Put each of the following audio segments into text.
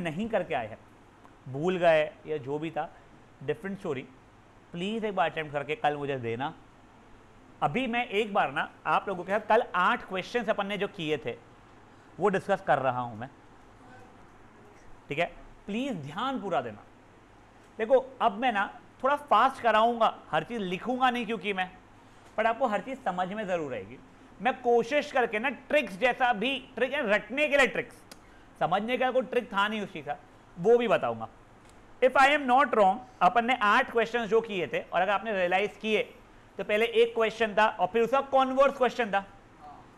नहीं करके आए हैं, भूल गए या जो भी था, डिफरेंट स्टोरी, प्लीज़ एक बार अटेम्प्ट करके कल मुझे देना। अभी मैं एक बार ना आप लोगों के साथ कल 8 क्वेश्चंस अपन ने जो किए थे वो डिस्कस कर रहा हूं मैं, ठीक है? प्लीज़ ध्यान पूरा देना। देखो अब मैं ना थोड़ा फास्ट कराऊंगा, हर चीज़ लिखूंगा नहीं क्योंकि मैं, पर आपको हर चीज़ समझ में ज़रूर आएगी। मैं कोशिश करके ना ट्रिक्स, जैसा भी ट्रिक है रटने के लिए ट्रिक्स, समझने का कोई ट्रिक था नहीं उस चीज़ का, वो भी बताऊंगा। If I am not wrong, अपन ने 8 क्वेश्चन जो किए थे, और अगर आपने रियलाइज किए तो पहले एक क्वेश्चन था और फिर उसका कॉन्वर्स क्वेश्चन था,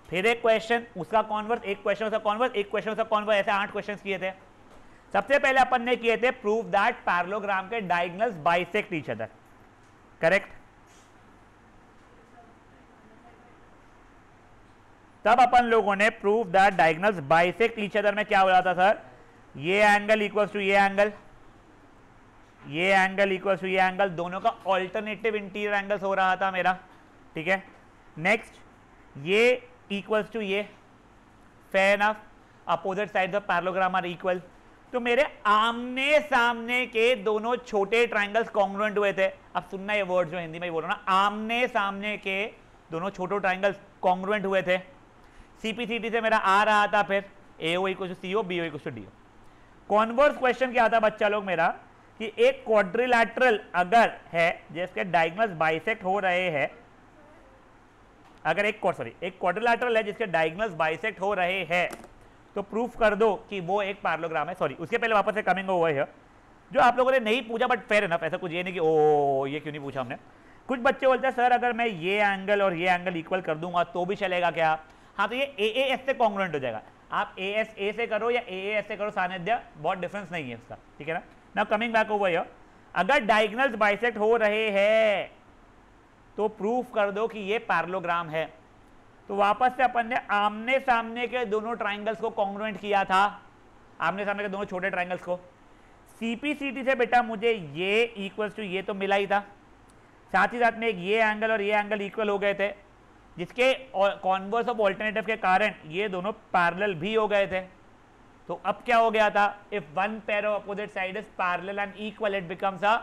फिर एक क्वेश्चन उसका कॉन्वर्स, एक क्वेश्चन उसका कॉन्वर्स, एक क्वेश्चन उसका कॉन्वर्स, ऐसे 8 क्वेश्चन किए थे। सबसे पहले अपन ने किए थे प्रूव दैट पैरेललोग्राम के diagonals bisect each other, correct? तब अपन लोगों ने prove that diagonals bisect each other में क्या बोला था सर? ये एंगल इक्वल्स टू ये एंगल, ये एंगल इक्वल्स टू ये एंगल, दोनों का ऑल्टरनेटिव इंटीरियर एंगल्स हो रहा था मेरा, ठीक है? नेक्स्ट, ये इक्वल्स टू ये, fair enough, opposite sides of parallelogram are equal. तो मेरे आमने सामने के दोनों छोटे ट्रायंगल्स कॉन्ग्रुएंट हुए थे। अब सुनना ये वर्ड जो हिंदी में बोल रहा हूं ना, आमने सामने के दोनों छोटे ट्रायंगल्स कॉन्ग्रुएंट हुए थे। सीपीसीटी से मेरा आ रहा था फिर AO equal to CO, BO equal to DO। Converse question क्या था बच्चा लोग मेरा, कि एक क्वाड्रिलैटरल अगर है जिसके डायगोनल्स बाइसेक्ट हो रहे हैं, अगर एक क्वाड्रिलैटरल है जिसके डायगोनल्स बाइसेक्ट हो रहे हैं, तो प्रूफ कर दो कि वो एक पैरेललोग्राम है। सॉरी, उसके पहले वापस से कमिंग ओवर है जो आप लोगों ने नहीं पूछा, बट फेयर इनफ, ऐसा कुछ ये नहीं कि ओ ये क्यों नहीं पूछा हमने। कुछ बच्चे बोलते हैं सर अगर मैं ये एंगल और ये एंगल इक्वल कर दूंगा तो भी चलेगा क्या? हाँ, तो ये AAS से कॉन्ग्रुएंट हो जाएगा। आप AS A से करो या AAS से करो, सानिध्य बहुत डिफरेंस नहीं है उसका, ठीक है ना? Now coming back over here, अगर डायगोनल्स बाइसेक्ट हो रहे हैं तो प्रूफ कर दो कि ये पैरेललोग्राम है। तो वापस से अपन ने आमने सामने के दोनों ट्रायंगल्स को कॉन्ग्रुएंट किया था, आमने सामने के दोनों छोटे ट्रायंगल्स को। सीपीसीटी से बेटा मुझे ये इक्वल्स टू ये तो मिला ही था, साथ ही साथ में एक ये एंगल और ये एंगल इक्वल हो गए थे, जिसके कॉन्वर्स ऑफ ऑल्टरनेटिव के कारण ये दोनों पैरेलल भी हो गए थे। तो अब क्या हो गया था? If one pair of opposite side is parallel and equal it becomes a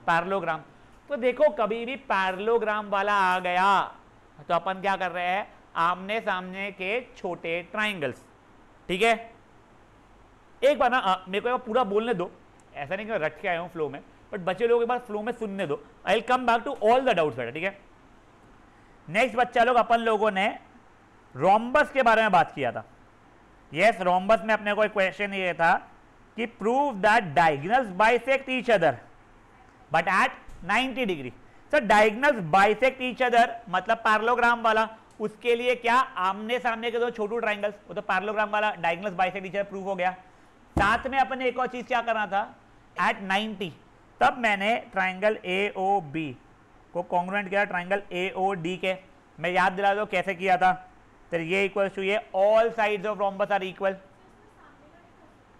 parallelogram. तो देखो कभी भी पैरेललोग्राम वाला आ गया तो अपन क्या कर रहे हैं? आमने सामने के छोटे ट्रायंगल्स, ठीक है? एक बार ना मेरे को एक बार पूरा बोलने दो, ऐसा नहीं कि मैं रट के आया हूं फ्लो में, बट बच्चे लोग एक बार फ्लो में सुनने दो। I will come back to all the doubts बेटा, ठीक है? नेक्स्ट बच्चा लोग, अपन लोगों ने रोम्बस के बारे में बात किया था। यस, रोम्बस में अपने को एक क्वेश्चन ये था कि prove that diagonals bisect each other but at 90 degree. Sir diagonals bisect each other मतलब पैरेललोग्राम वाला, उसके लिए क्या? आमने सामने के दो छोटे ट्रायंगल्स, वो तो पैरेललोग्राम वाला diagonals bisect each other prove हो गया। साथ में अपन ने एक और चीज क्या करना था? एट 90, तब मैंने ट्रायंगल AOB को कॉन्ग्रुएंट किया ट्रायंगल AOD के। मैं याद दिला दो कैसे किया था? तो ये इक्वल्स टू ये, all sides of rhombus are equal.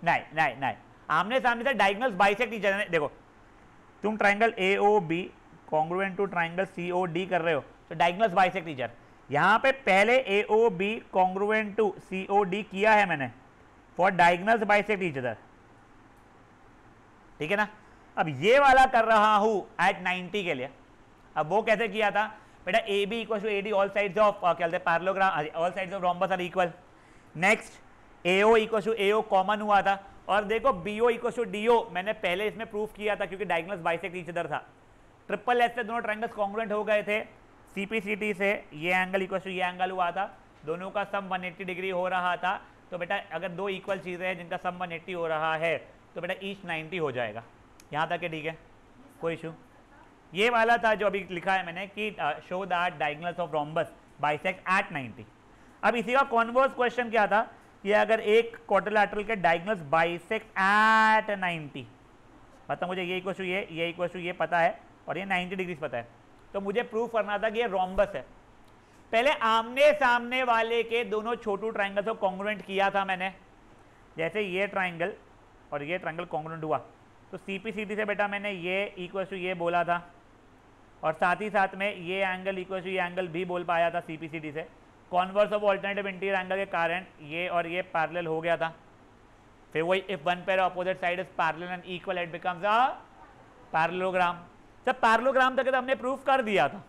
नहीं नहीं नहीं, आमने सामने से डायगोनल्स बाइसेक्ट ईच अदर। देखो तुम triangle AOB congruent to triangle COD कर रहे हो तो डायगोनल्स बाइसेक्ट ईच अदर। यहां पे पहले AOB कॉन्ग्रुएंट टू COD किया है मैंने for diagonals bisect each other, ठीक है ना? अब ये वाला कर रहा हूं एट 90 के लिए। अब वो कैसे किया था बेटा? AB equal to AD, all sides of क्या कहते हैं parallelogram, all sides of rhombus are equal. Next AO equal to AO common हुआ था, और देखो BO इक्वल टू DO मैंने पहले इसमें प्रूफ किया था क्योंकि डायगोनल्स बाइसेक्ट ईच अदर था। ट्रिपल एस से दोनों ट्रायंगल्स कॉन्ग्रुएंट हो गए थे। सीपीसीटी से ये एंगल इक्वल टू ये एंगल हुआ था, दोनों का सम 180 डिग्री हो रहा था। तो बेटा अगर दो इक्वल चीज़ें हैं जिनका सम 180 हो रहा है तो बेटा ईच 90 हो जाएगा। यहाँ तक है, ठीक है, कोई इशू? ये वाला था जो अभी लिखा है मैंने कि show that diagonals of rhombus bisect at 90। अब इसी का कॉन्वर्स क्वेश्चन क्या था कि अगर एक क्वाड्रिलैटरल के डायगोनल्स बाइसेक्ट एट 90, मतलब मुझे ये इक्वल टू ये इक्वल टू ये पता है और ये 90 डिग्री पता है, तो मुझे प्रूफ करना था कि ये रोम्बस है। पहले आमने सामने वाले के दोनों छोटे ट्रायंगल्स को कॉन्ग्रुएंट किया था मैंने, जैसे ये ट्रायंगल और ये ट्रायंगल कॉन्ग्रुएंट हुआ तो सीपीसीटी से बेटा मैंने ये इक्वल टू ये बोला था, और साथ ही साथ में ये एंगल इक्वल टू ये एंगल भी बोल पाया था सीपीसीटी से। Converse of alternative interior angle के कारण ये और ये पैरेलल हो गया था। फिर वही if one pair opposite side is parallel and equal it becomes a parallelogram. सब पैरेललोग्राम तक तो हमने प्रूफ कर दिया था।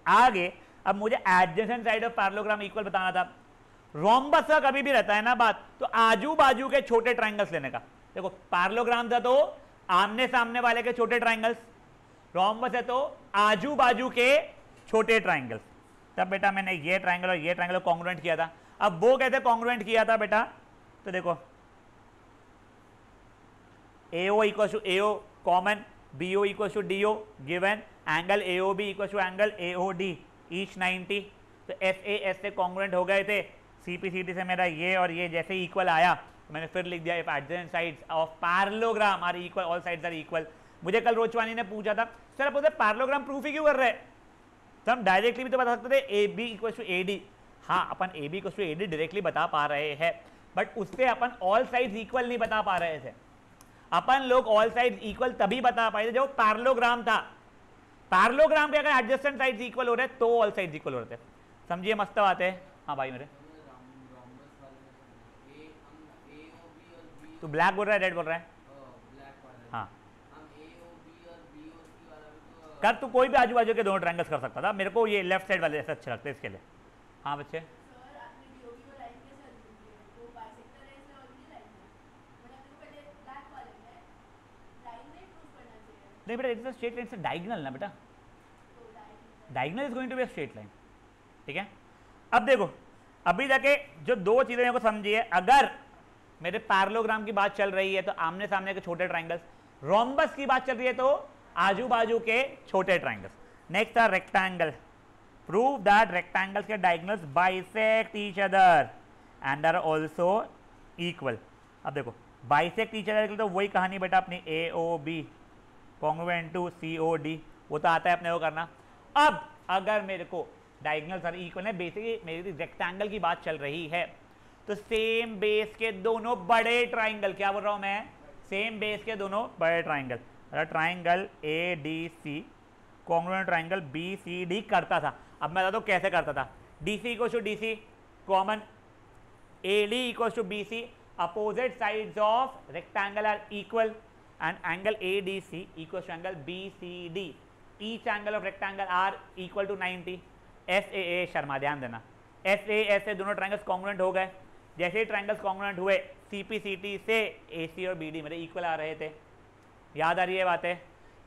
आगे अब मुझे adjacent side of parallelogram equal बताना था। रोम्बस का कभी भी रहता है ना बात, तो आजू बाजू के छोटे ट्राइंगल्स लेने का। देखो पैरेललोग्राम था तो आमने सामने वाले के छोटे ट्राइंगल्स, रोम्बस है तो आजू बाजू के छोटे ट्राइंगल्स। तब बेटा मैंने ये ट्राइंगल और ये ट्राइंगल कॉन्ग्रुएंट किया था। अब वो कैसे कॉन्ग्रुएंट किया था बेटा, तो देखो AO equal to AO common, BO equal to DO given, angle AOB equal to angle AOD each 90। तो SAS से कॉन्ग्रुएंट हो गए थे, CPCT से मेरा ये और ये जैसे इक्वल आया तो मैंने फिर लिख दिया if adjacent sides of parallelogram are equal, all sides are equal. मुझे कल रोचवानी ने पूछा था सर आप पैरेललोग्राम प्रूफ ही क्यों कर रहे हैं, तो हम डायरेक्टली भी तो बता सकते थे AB इक्वल टू AD। हाँ अपन AB equal to AD directly बता पा रहे हैं, बट उससे अपन ऑल साइड्स इक्वल नहीं बता पा रहे थे। अपन लोग ऑल साइड्स इक्वल तभी बता पाए थे जब पैरेललोग्राम था। पैरेललोग्राम के अगर एडजेसेंट साइड्स इक्वल हो रहे तो ऑल साइड्स इक्वल हो रहे थे। समझिए मस्त बात है। हाँ भाई मेरे तो ब्लैक बोल रहा है रेड बोल रहा है? हाँ कर तू कोई भी आजू बाजू के दोनों ट्रायंगल्स कर सकता था, मेरे को ये लेफ्ट साइड वाले ऐसे अच्छे लगते हैं इसके लिए। हाँ बच्चे नहीं बेटा, इट्स अ स्ट्रेट लाइन से डायगोनल ना बेटा, diagonal is going to be a straight line. ठीक है, अब देखो अभी जाके जो दो चीजें मेरे को समझिए, अगर मेरे पैरेललोग्राम की बात चल रही है तो आमने सामने के छोटे ट्रायंगल्स, रोम्बस की बात चल रही है तो आजू बाजू के छोटे ट्रायंगल्स। नेक्स्ट है रेक्टेंगल, प्रूव दैट रेक्टेंगल्स के diagonals bisect each other and are also equal. अब देखो बाइसेक्ट ईच अदर के लिए तो वही कहानी बेटा अपनी AOB कॉन्ग्रुएंट टू COD, वो तो आता है अपने को करना। अब अगर मेरे को डायगोनल्स आर इक्वल है, बेसिकली मेरी रेक्टेंगल की बात चल रही है, तो सेम बेस के दोनों बड़े ट्राइंगल, क्या बोल रहा हूं मैं, सेम बेस के दोनों बड़े triangle, triangle ADC congruent triangle BCD करता था। अब मैं बता दूं कैसे करता था। DC equal to DC common, AD equal to BC, opposite sides of rectangle are equal and angle ADC equals to angle BCD, each angle of rectangle are equal to 90। SAA Sharma ध्यान देना, SAA से दोनों triangles congruent हो गए। जैसे ही triangles congruent हुए CPCT से AC और BD मेरे इक्वल आ रहे थे। याद आ रही है बातें?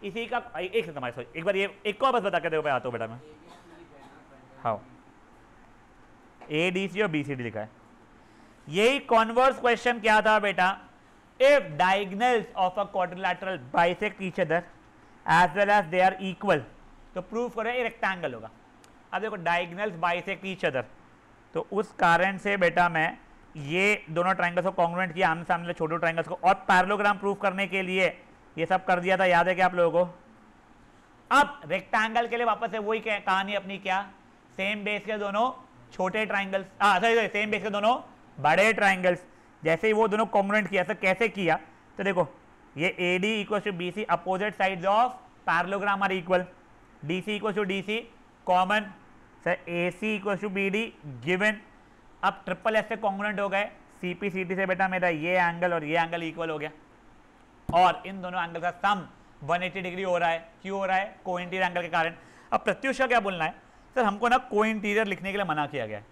इसी का एक तुम्हारे एक बार ये एक और बस बता के देखो, आता हूँ बेटा मैं। हाँ ADC और BCD लिखा है। यही कॉन्वर्स क्वेश्चन क्या था बेटा, if diagonals of a quadrilateral bisect each other as well as they are equal, तो प्रूफ करो ये रेक्टेंगल होगा। अब देखो डायगोनल्स बाइसेक्ट ईच अदर, तो उस कारण से बेटा मैं ये दोनों ट्रायंगल्स को कॉन्ग्रुएंट किया आमने सामने छोटे ट्रायंगल्स को, और पैरेललोग्राम प्रूफ करने के लिए ये सब कर दिया था। याद है क्या आप लोगों को? अब रेक्टेंगल के लिए वापस से वही कहानी अपनी, क्या सेम बेस के दोनों छोटे ट्रायंगल्स, सॉरी सेम बेस के दोनों बड़े ट्रायंगल्स। जैसे ही वो दोनों कॉन्ग्रुएंट किया, सर कैसे किया, तो देखो ये AD equal to BC, opposite sides of parallelogram are equal, DC equal to DC common, sir AC equal to BD given. अब ट्रिपल S से कॉन्ग्रुएंट हो गए, CPCT से बेटा मेरा ये एंगल और ये एंगल इक्वल हो गया, और इन दोनों एंगल का सम 180 डिग्री हो रहा है। क्यों हो रहा है? को इंटीरियर एंगल के कारण। अब प्रत्युष का क्या बोलना है, सर हमको ना को इंटीरियर लिखने के लिए मना किया गया है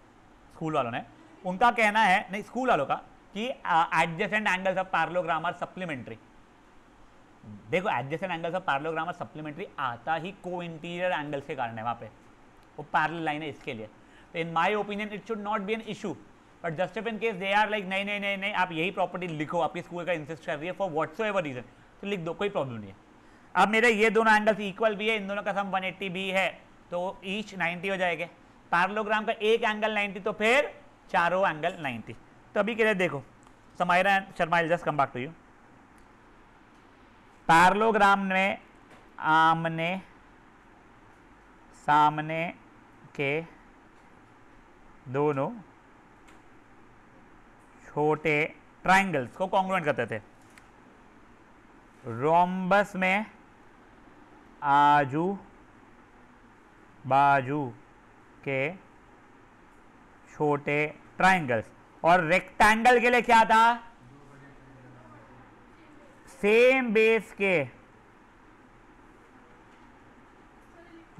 स्कूल वालों ने। उनका कहना है, नहीं स्कूल वालों का, कि adjacent angles of parallelogram are supplementary. देखो adjacent angles of parallelogram are supplementary आता ही को इंटीरियर एंगल्स के कारण है, वहां पे वो पैरेलल लाइन है इसके लिए। तो in my opinion it should not be an issue, but just if in case they are like नहीं नहीं नहीं नहीं आप यही प्रॉपर्टी लिखो, आपकी स्कूल का इंसिस्ट कर रही है फॉर व्हाटसोएवर रीजन, तो लिख दो, कोई प्रॉब्लम नहीं है। अब मेरे ये दोनों एंगल्स इक्वल भी है, इन दोनों का सम 180 भी है, तो ईच 90 हो जाएगा। पैरेललोग्राम का एक एंगल 90, तो फिर चारों एंगल 90। तो अभी के लिए देखो Samaira and Sharma, just come back to you. Parallelogram में आमने सामने के दोनों छोटे ट्रायंगल्स को कॉन्ग्रुएंट करते थे। रोम्बस में आजू बाजू के छोटे ट्रायंगल्स, और रेक्टेंगल के लिए क्या था, सेम बेस के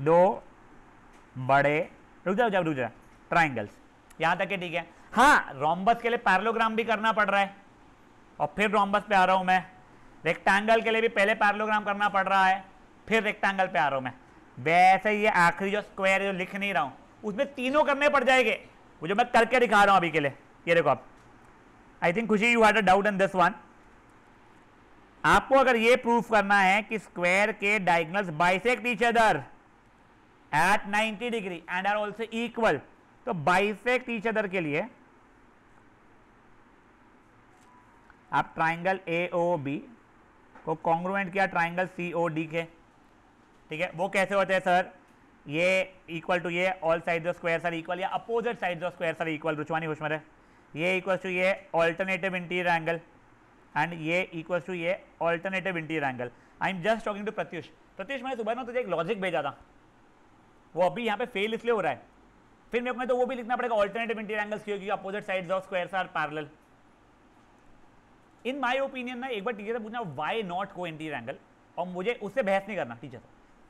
दो बड़े रुक जा ट्राइंगल्स, यहां तक है ठीक है। हाँ, रोम्बस के लिए पैरेललोग्राम भी करना पड़ रहा है और फिर रोम्बस पे आ रहा हूं मैं। रेक्टेंगल के लिए भी पहले पैरेललोग्राम करना पड़ रहा है, फिर रेक्टेंगल पे आ रहा हूं मैं। वैसे ये आखिरी जो स्क्वायर जो लिख नहीं रहा हूं उसमें तीनों करने पड़ जाएंगे, वो जो मैं करके दिखा रहा हूं अभी के लिए। ये देखो आप, I think Khushi you had a doubt in this one. आपको अगर ये प्रूफ करना है कि स्क्वायर के diagonals bisect each other at 90 degree and are also equal, तो बाइसेक्ट ईच अदर के लिए आप ट्राइंगल AOB को कॉन्ग्रुएंट किया ट्राइंगल COD के, ठीक है। वो कैसे होते हैं सर? ये इक्वल टू ये all sides of square are equal, या opposite sides of square are equal. रुचवानी होश में रहे, ये इक्वल टू ये ऑल्टरनेटिव इंटीरियर एंगल एंड ये इक्वल टू ये alternative interior angle. I am just talking to Pratyush. Pratyush, मैंने सुबह ना तुझे एक लॉजिक भेजा था, वो अभी यहाँ पे फेल इसलिए हो रहा है, फिर मेरे को तो वो भी लिखना पड़ेगा ऑल्टरनेटिव इंटीरियर एंगल्स क्योंकि opposite sides of squares are parallel. In my opinion ना एक बार टीचर से पूछना व्हाई नॉट को इंटीरियर एंगल, और मुझे उससे बहस नहीं करना। टीचर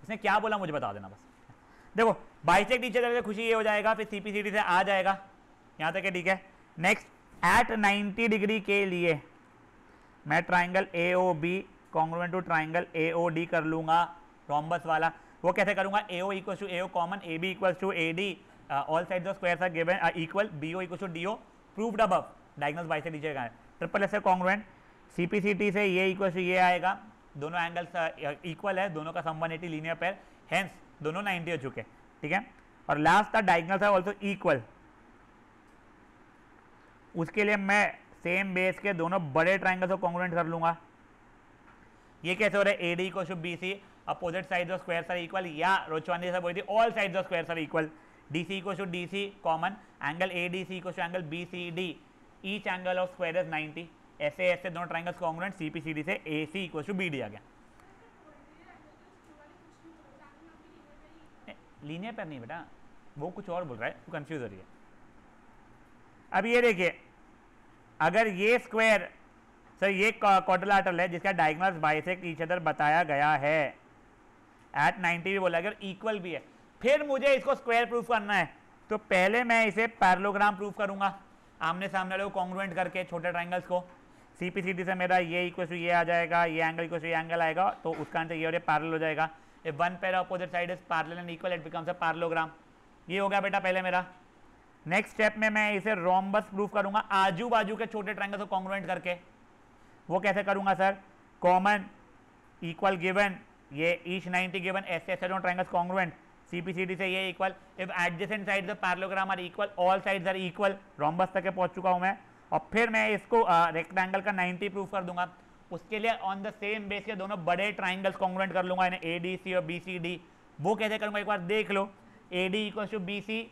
उसने क्या बोला मुझे बता देना बस। देखो बाइसेक्ट टीचर से खुशी ये हो जाएगा, फिर CPCD से आ जाएगा, यहाँ तक है ठीक है। नेक्स्ट एट 90 डिग्री के लिए मैं triangle AOB congruent to triangle AOD कर लूंगा रोम्बस वाला। वो कैसे करूंगा? AO equal to AO common, AB equal to AD, all sides of squares are given equal, BO equal to DO, proved above, diagonals bisect नीचे का है। Triple S से कॉन्ग्रुएंट, CPCT से ये इक्वल टू ये आएगा, दोनों एंगल्स इक्वल है, दोनों का सम 180 लीनियर पेयर, हेंस दोनों 90 हो चुके, ठीक है। और लास्ट था डायगोनल्स आर आल्सो इक्वल, उसके लिए मैं सेम बेस के दोनों बड़े ट्राइंगल्स को कॉन्ग्रुएंट कर लूंगा। ये कैसे हो रहा है? AD equal to BC, opposite sides of squares are equal, या रोचवानी जैसा बोली थी all sides of squares are equal. DC equal to DC common, angle ADC equal to angle BCD, each angle of square is 90। ऐसे ऐसे दोनों triangles congruent, CPCD से AC equal to BD आ गया। लीनियर पर नहीं बेटा, वो कुछ और बोल रहा है, वो कंफ्यूज हो रही है। अब ये देखिए, अगर ये स्क्वायर सर ये क्वाड्रिलेटरल है जिसका डायगोनल्स बाइसेक्ट ईच अदर बताया गया है एट 90 भी बोला, अगर इक्वल भी है, फिर मुझे इसको स्क्वायर प्रूफ करना है, तो पहले मैं इसे पैरेललोग्राम प्रूफ करूंगा, आमने सामने लोग कॉन्ग्रुएंट करके छोटे ट्राइंगल्स को। CPCD से मेरा ये इक्वल टू ये आ जाएगा, ये एंगल इक्वल टू ये एंगल आएगा, तो उसका आंसर ये और ये पैरेलल हो जाएगा। If one pair opposite side is parallel and equal it becomes a parallelogram. ये हो गया बेटा पहले मेरा। नेक्स्ट स्टेप में मैं इसे रोम्बस प्रूफ करूंगा आजू बाजू के छोटे ट्राइंगल्स को कॉन्ग्रुएंट करके। वो कैसे करूंगा सर? कॉमन इक्वल गिवन, ये ईच 90 गिवन, ऐसे ऐसे दोनों ट्राइंगल्स कॉन्ग्रुएंट, CPCD से ये equal, if adjacent sides of parallelogram are equal, all sides are equal, rhombus तक पहुंच चुका हूं मैं। और फिर मैं इसको रेक्टेंगल का 90 प्रूफ कर दूंगा। उसके लिए ऑन द सेम बेस के दोनों बड़े ट्राइंगल्स कॉन्ग्रुएंट कर लूंगा, इन्हें ADC और BCD। वो कैसे करूंगा एक बार देख लो। AD equal to BC,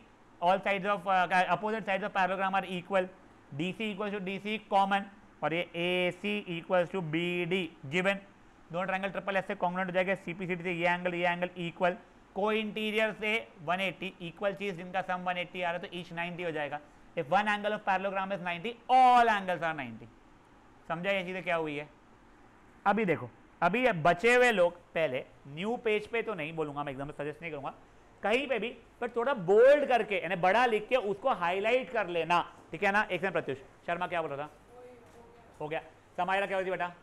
all sides of opposite sides of parallelogram are equal, DC equal to DC common, और ये AC equal to BD given, दोनों ट्राइंगल ट्रिपल एस से कॉन्ग्रुएंट हो जाएगा। CPCD से ये एंगल इक्वल, को इंटीरियर से 180, इक्वल चीज जिनका सम 180 आ रहा है तो ईच 90 हो जाएगा। If one angle of parallelogram is 90, all angles are 90। समझा ये चीजें क्या हुई है? अभी देखो, अभी बचे हुए लोग पहले न्यू पेज पे तो नहीं बोलूंगा मैं, एकदम सजेस्ट नहीं करूंगा, कहीं पे भी पर थोड़ा बोल्ड करके यानी बड़ा लिख के उसको हाईलाइट कर लेना, ठीक है ना। एक सेकंड, प्रत्युष शर्मा क्या बोल रहा था? हो गया। समायरा क्या बोलती बेटा?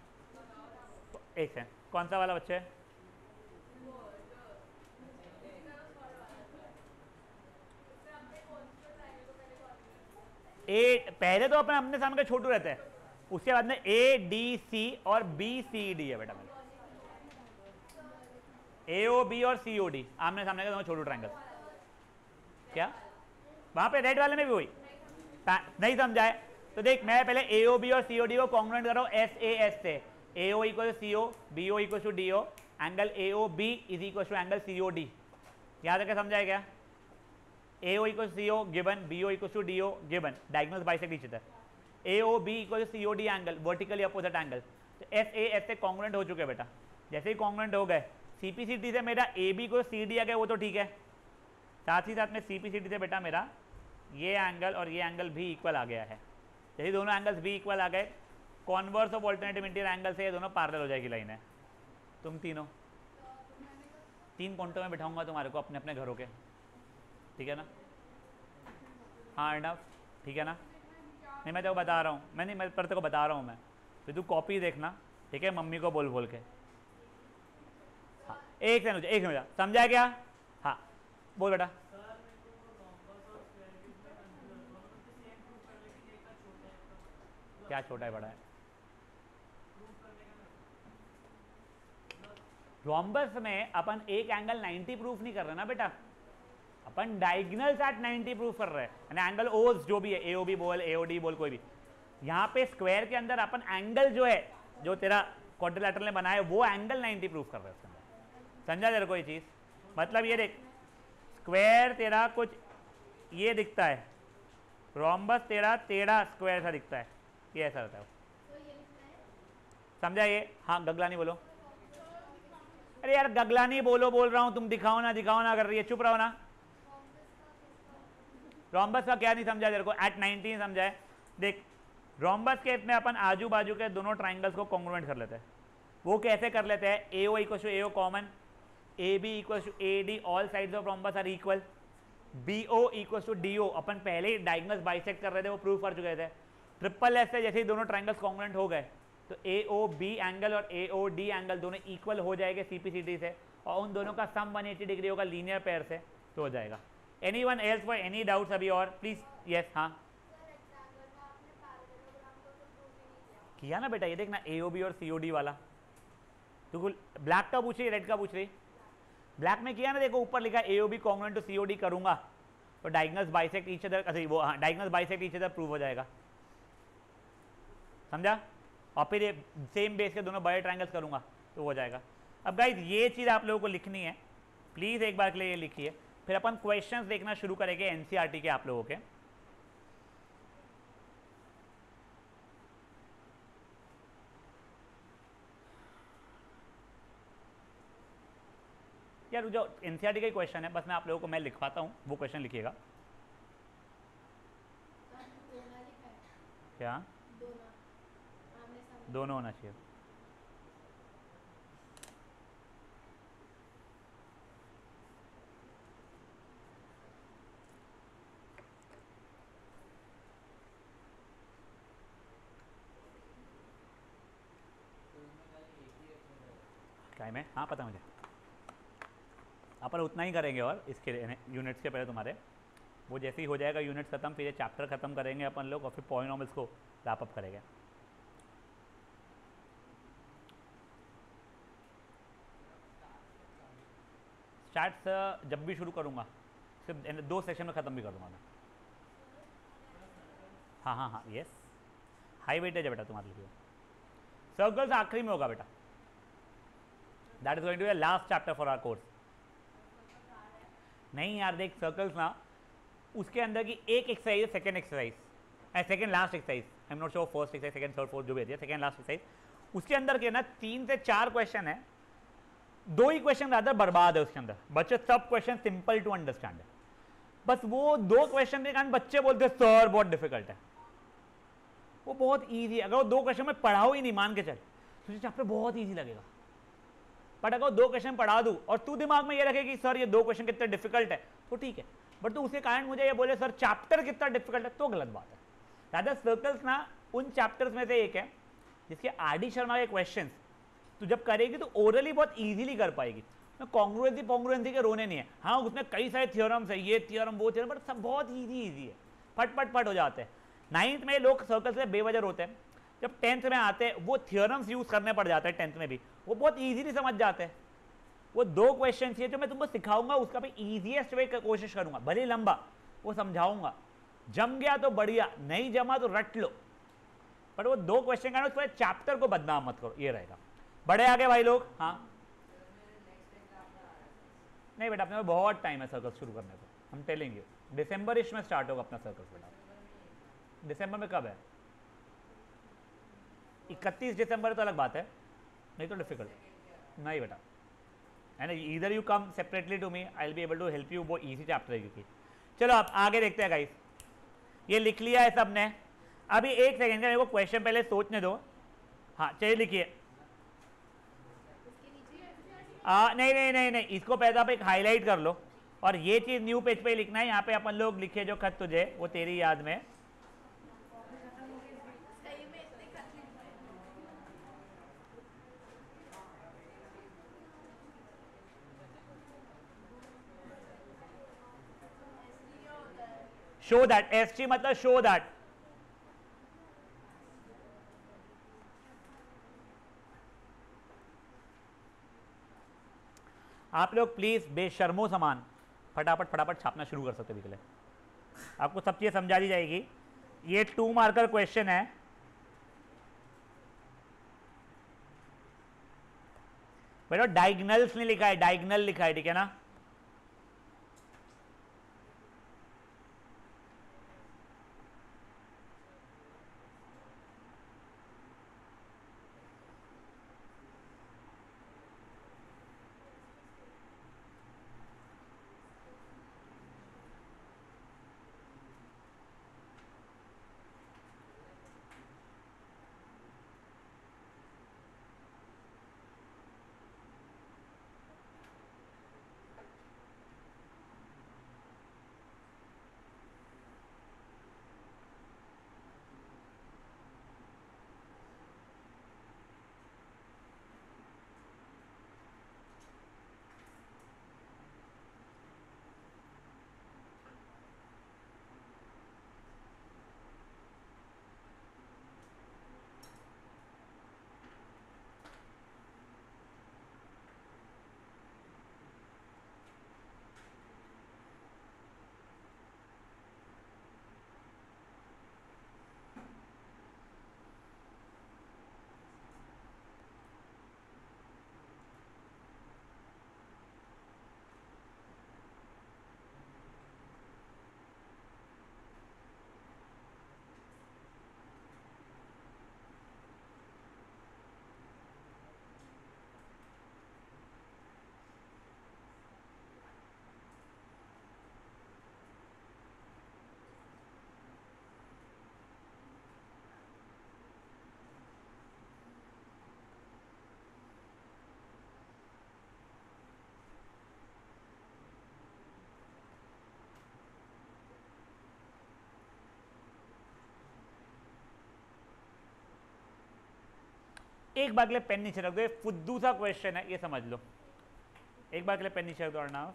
एक सेकंड, कौन सा वाला बच्चा है? पहले तो अपने सामने का छोटू रहता है, उसके बाद में ADC और BCD है बेटा। AOB और COD आमने सामने का दोनों छोटू ट्रायंगल। क्या वहां पे रेड वाले में भी हुई? नहीं समझा है तो देख, मैं पहले AOB और COD को कॉन्ग्रुएंट कर रहा हूं SAS से। AO equal to CO, BO equal to DO, angle AOB is equal to angle COD। याद रखे, समझाया क्या? AO equal to CO given, BO equal to DO given, diagonals bisect each other. AOB equal to COD angle, vertically opposite angle. तो SAS से congruent हो चुके बेटा। जैसे ही कॉन्ग्रुएंट हो गए, CPCD से मेरा AB को CD आ गया, वो तो ठीक है, साथ ही साथ में CPCD से बेटा मेरा ये एंगल और ये एंगल भी इक्वल आ गया है। जैसे दोनों एंगल्स भी इक्वल आ गए, converse of alternative interior angle से ये दोनों पैरेलल हो जाएगी लाइन है। तुम तीनों 3 पॉइंटों में बिठाऊंगा तुम्हारे को अपने अपने घरों के, ठीक है ना? हाँ इनफ, ठीक है ना? नहीं मैं तेरे को बता रहा हूँ, मैं नहीं, मैं पर तेरे को बता रहा हूँ मैं, फिर तू कॉपी देखना, ठीक है? मम्मी को बोल बोल के। हाँ एक मिनट समझा क्या? हाँ बोल बेटा। क्या छोटा है बड़ा है? रोम्बस में अपन एक एंगल 90 प्रूफ नहीं कर रहे ना बेटा, अपन डायगोनल्स एट 90 प्रूफ कर रहे हैं, एंगल ओज जो भी है, एओबी बोल एओडी बोल कोई भी। यहाँ पे स्क्वायर के अंदर अपन एंगल जो है, जो तेरा क्वाड्रिलैटरल ने बनाया है, वो एंगल 90 प्रूफ कर रहे हैं उसके अंदर। समझा तेरे कोई चीज? मतलब ये देख, स्क्वायर तेरा कुछ ये दिखता है, रोम्बस तेरा टेढ़ा स्क्वायर सा दिखता है, ये ऐसा रहता है। समझा ये? हाँ गगलानी बोलो। अरे यार गगलानी बोलो बोल रहा हूं, तुम दिखाओ ना कर रही है, चुप रहो ना। रोम्बस का क्या नहीं समझा तेरे को? एट 90 समझा है। देख रोम्बस के में अपन आजू बाजू के दोनों ट्राइंगल्स को कॉन्ग्रुएंट कर लेते हैं। वो कैसे कर लेते हैं? AO equal to AO common, AB equal to AD, all sides of rhombus are equal, BO equal to DO, अपन पहले ही डायगोनल्स बाइसेक्ट कर रहे थे, वो प्रूफ कर चुके थे। ट्रिपल एस से जैसे ही दोनों ट्राइंगल्स कॉन्ग्रुएंट हो गए तो AOB एंगल और AOD एंगल दोनों इक्वल हो जाएंगे CPCD से, और उन दोनों का सम 180 डिग्री होगा लीनियर पेयर से, तो हो जाएगा। Anyone else for any doubts अभी और प्लीज? यस हाँ किया ना बेटा, ये देखना AOB और COD वाला। तो ब्लैक का पूछ रही, रेड का पूछ रही? ब्लैक में किया ना, देखो ऊपर लिखा AOB कॉन्ग्रुएंट टू COD करूंगा तो डायगोनल्स बाइसेक्ट ईच अदर, अच्छा वो हाँ diagonals bisect each other prove हो जाएगा। समझा? और फिर ये सेम बेस के दोनों बड़े ट्रायंगल्स करूंगा तो हो जाएगा। अब गाइस ये चीज़ आप लोगों को लिखनी है, प्लीज़ एक बार के लिए ये लिखिए, फिर अपन क्वेश्चंस देखना शुरू करेंगे एनसीईआरटी के आप लोगों के। यार जो एनसीईआरटी का क्वेश्चन है, बस मैं आप लोगों को मैं लिखवाता हूँ, वो क्वेश्चन लिखिएगा। क्या? दोनों होना चाहिए। क्या है? मैं हाँ पता मुझे, अपन उतना ही करेंगे और इसके यूनिट्स के पहले तुम्हारे वो जैसे ही हो जाएगा यूनिट खत्म, फिर ये चैप्टर खत्म करेंगे अपन लोग और फिर पॉलिनॉमियल्स को रैप अप करेंगे। स्टार्ट जब भी शुरू करूँगा सिर्फ 2 सेशन में ख़त्म भी कर दूँगा मैं। हाँ हाँ हाँ यस, हाई वेटेज है बेटा तुम्हारे लिए। सर्कल्स आखिरी में होगा बेटा, that is going to be last chapter for our course. नहीं यार देख सर्कल्स ना, उसके अंदर की एक एक्सरसाइज है second exercise, second last exercise, I am not sure first exercise second third fourth जो भी है, सेकंड लास्ट एक्सरसाइज, उसके अंदर के ना 3 से 4 क्वेश्चन है, 2 ही क्वेश्चन ज़्यादा बर्बाद है उसके अंदर। बच्चे सब क्वेश्चन सिंपल टू अंडरस्टैंड है, बस वो 2 क्वेश्चन के कारण बच्चे बोलते हैं सर बहुत डिफिकल्ट है। वो बहुत ईजी है, अगर वो 2 क्वेश्चन में पढ़ाओ ही नहीं मान के चल तो चैप्टर बहुत ईजी लगेगा। बट अगर 2 क्वेश्चन पढ़ा दूं और तू दिमाग में ये रखे कि सर ये 2 क्वेश्चन कितने डिफिकल्ट है तो ठीक है, बट तो उसके कारण मुझे ये बोले सर चैप्टर कितना डिफिकल्ट है तो गलत बात है। दादा सर्कल्स ना उन चैप्टर्स में से एक है जिसके आर डी शर्मा के क्वेश्चन तो जब करेगी तो ओरली बहुत इजीली कर पाएगी। कॉन्ग्रुएंसी के रोने नहीं है, हाँ उसमें कई सारे थियोरम्स है, ये थियोरम वो थियोरम, बट सब बहुत इजी है, फट हो जाते हैं। 9th में लोग सर्कल से बेवजह होते हैं, जब 10th में आते हैं वो थियोरम्स यूज करने पड़ जाते हैं 10th में भी, वो बहुत इजीली समझ जाते हैं। वो 2 क्वेश्चन है जो मैं तुमको सिखाऊंगा उसका भी इजीएस्ट वे कोशिश करूंगा, भले लंबा वो समझाऊंगा, जम गया तो बढ़िया, नहीं जमा तो रट लो, पर वो 2 क्वेश्चन का ना चैप्टर को बदनाम मत करो, ये रहेगा। बड़े आगे भाई लोग। हाँ नहीं बेटा अपने बहुत टाइम है सर्कल शुरू करने को, हम टेलेंगे दिसंबर-इश में स्टार्ट होगा अपना सर्कल। बेटा दिसंबर में कब है? 31 दिसंबर तो अलग बात है, नहीं तो डिफिकल्ट नहीं बेटा है ना। इधर you come separately to me, I will be able to help you, वो इजी चैप्टर है क्योंकि। चलो आप आगे देखते हैं गाइस, ये लिख लिया है सबने। अभी 1 सेकेंड का मेरे को क्वेश्चन पहले सोचने दो, हाँ चलिए लिखिए। नहीं नहीं नहीं नहीं, इसको पहले आप एक हाईलाइट कर लो और ये चीज न्यू पेज पे लिखना है। यहाँ पे अपन लोग लिखे जो खत तुझे वो तेरी याद में। शो दैट, एस टी मतलब शो दैट। आप लोग प्लीज बेशर्मो समान फटाफट फटाफट छापना शुरू कर सकते हैं। आपको सब चीजें समझा दी जाएगी। ये 2 मार्कर क्वेश्चन है। बेटा डायगनल्स नहीं लिखा है, डायगनल लिखा है, ठीक है ना। एक बार के लिए पेन नीचे रख दो, फुद्दू सा क्वेश्चन है ये समझ लो। एक बार के लिए पेन नीचे रख दो अर्णव।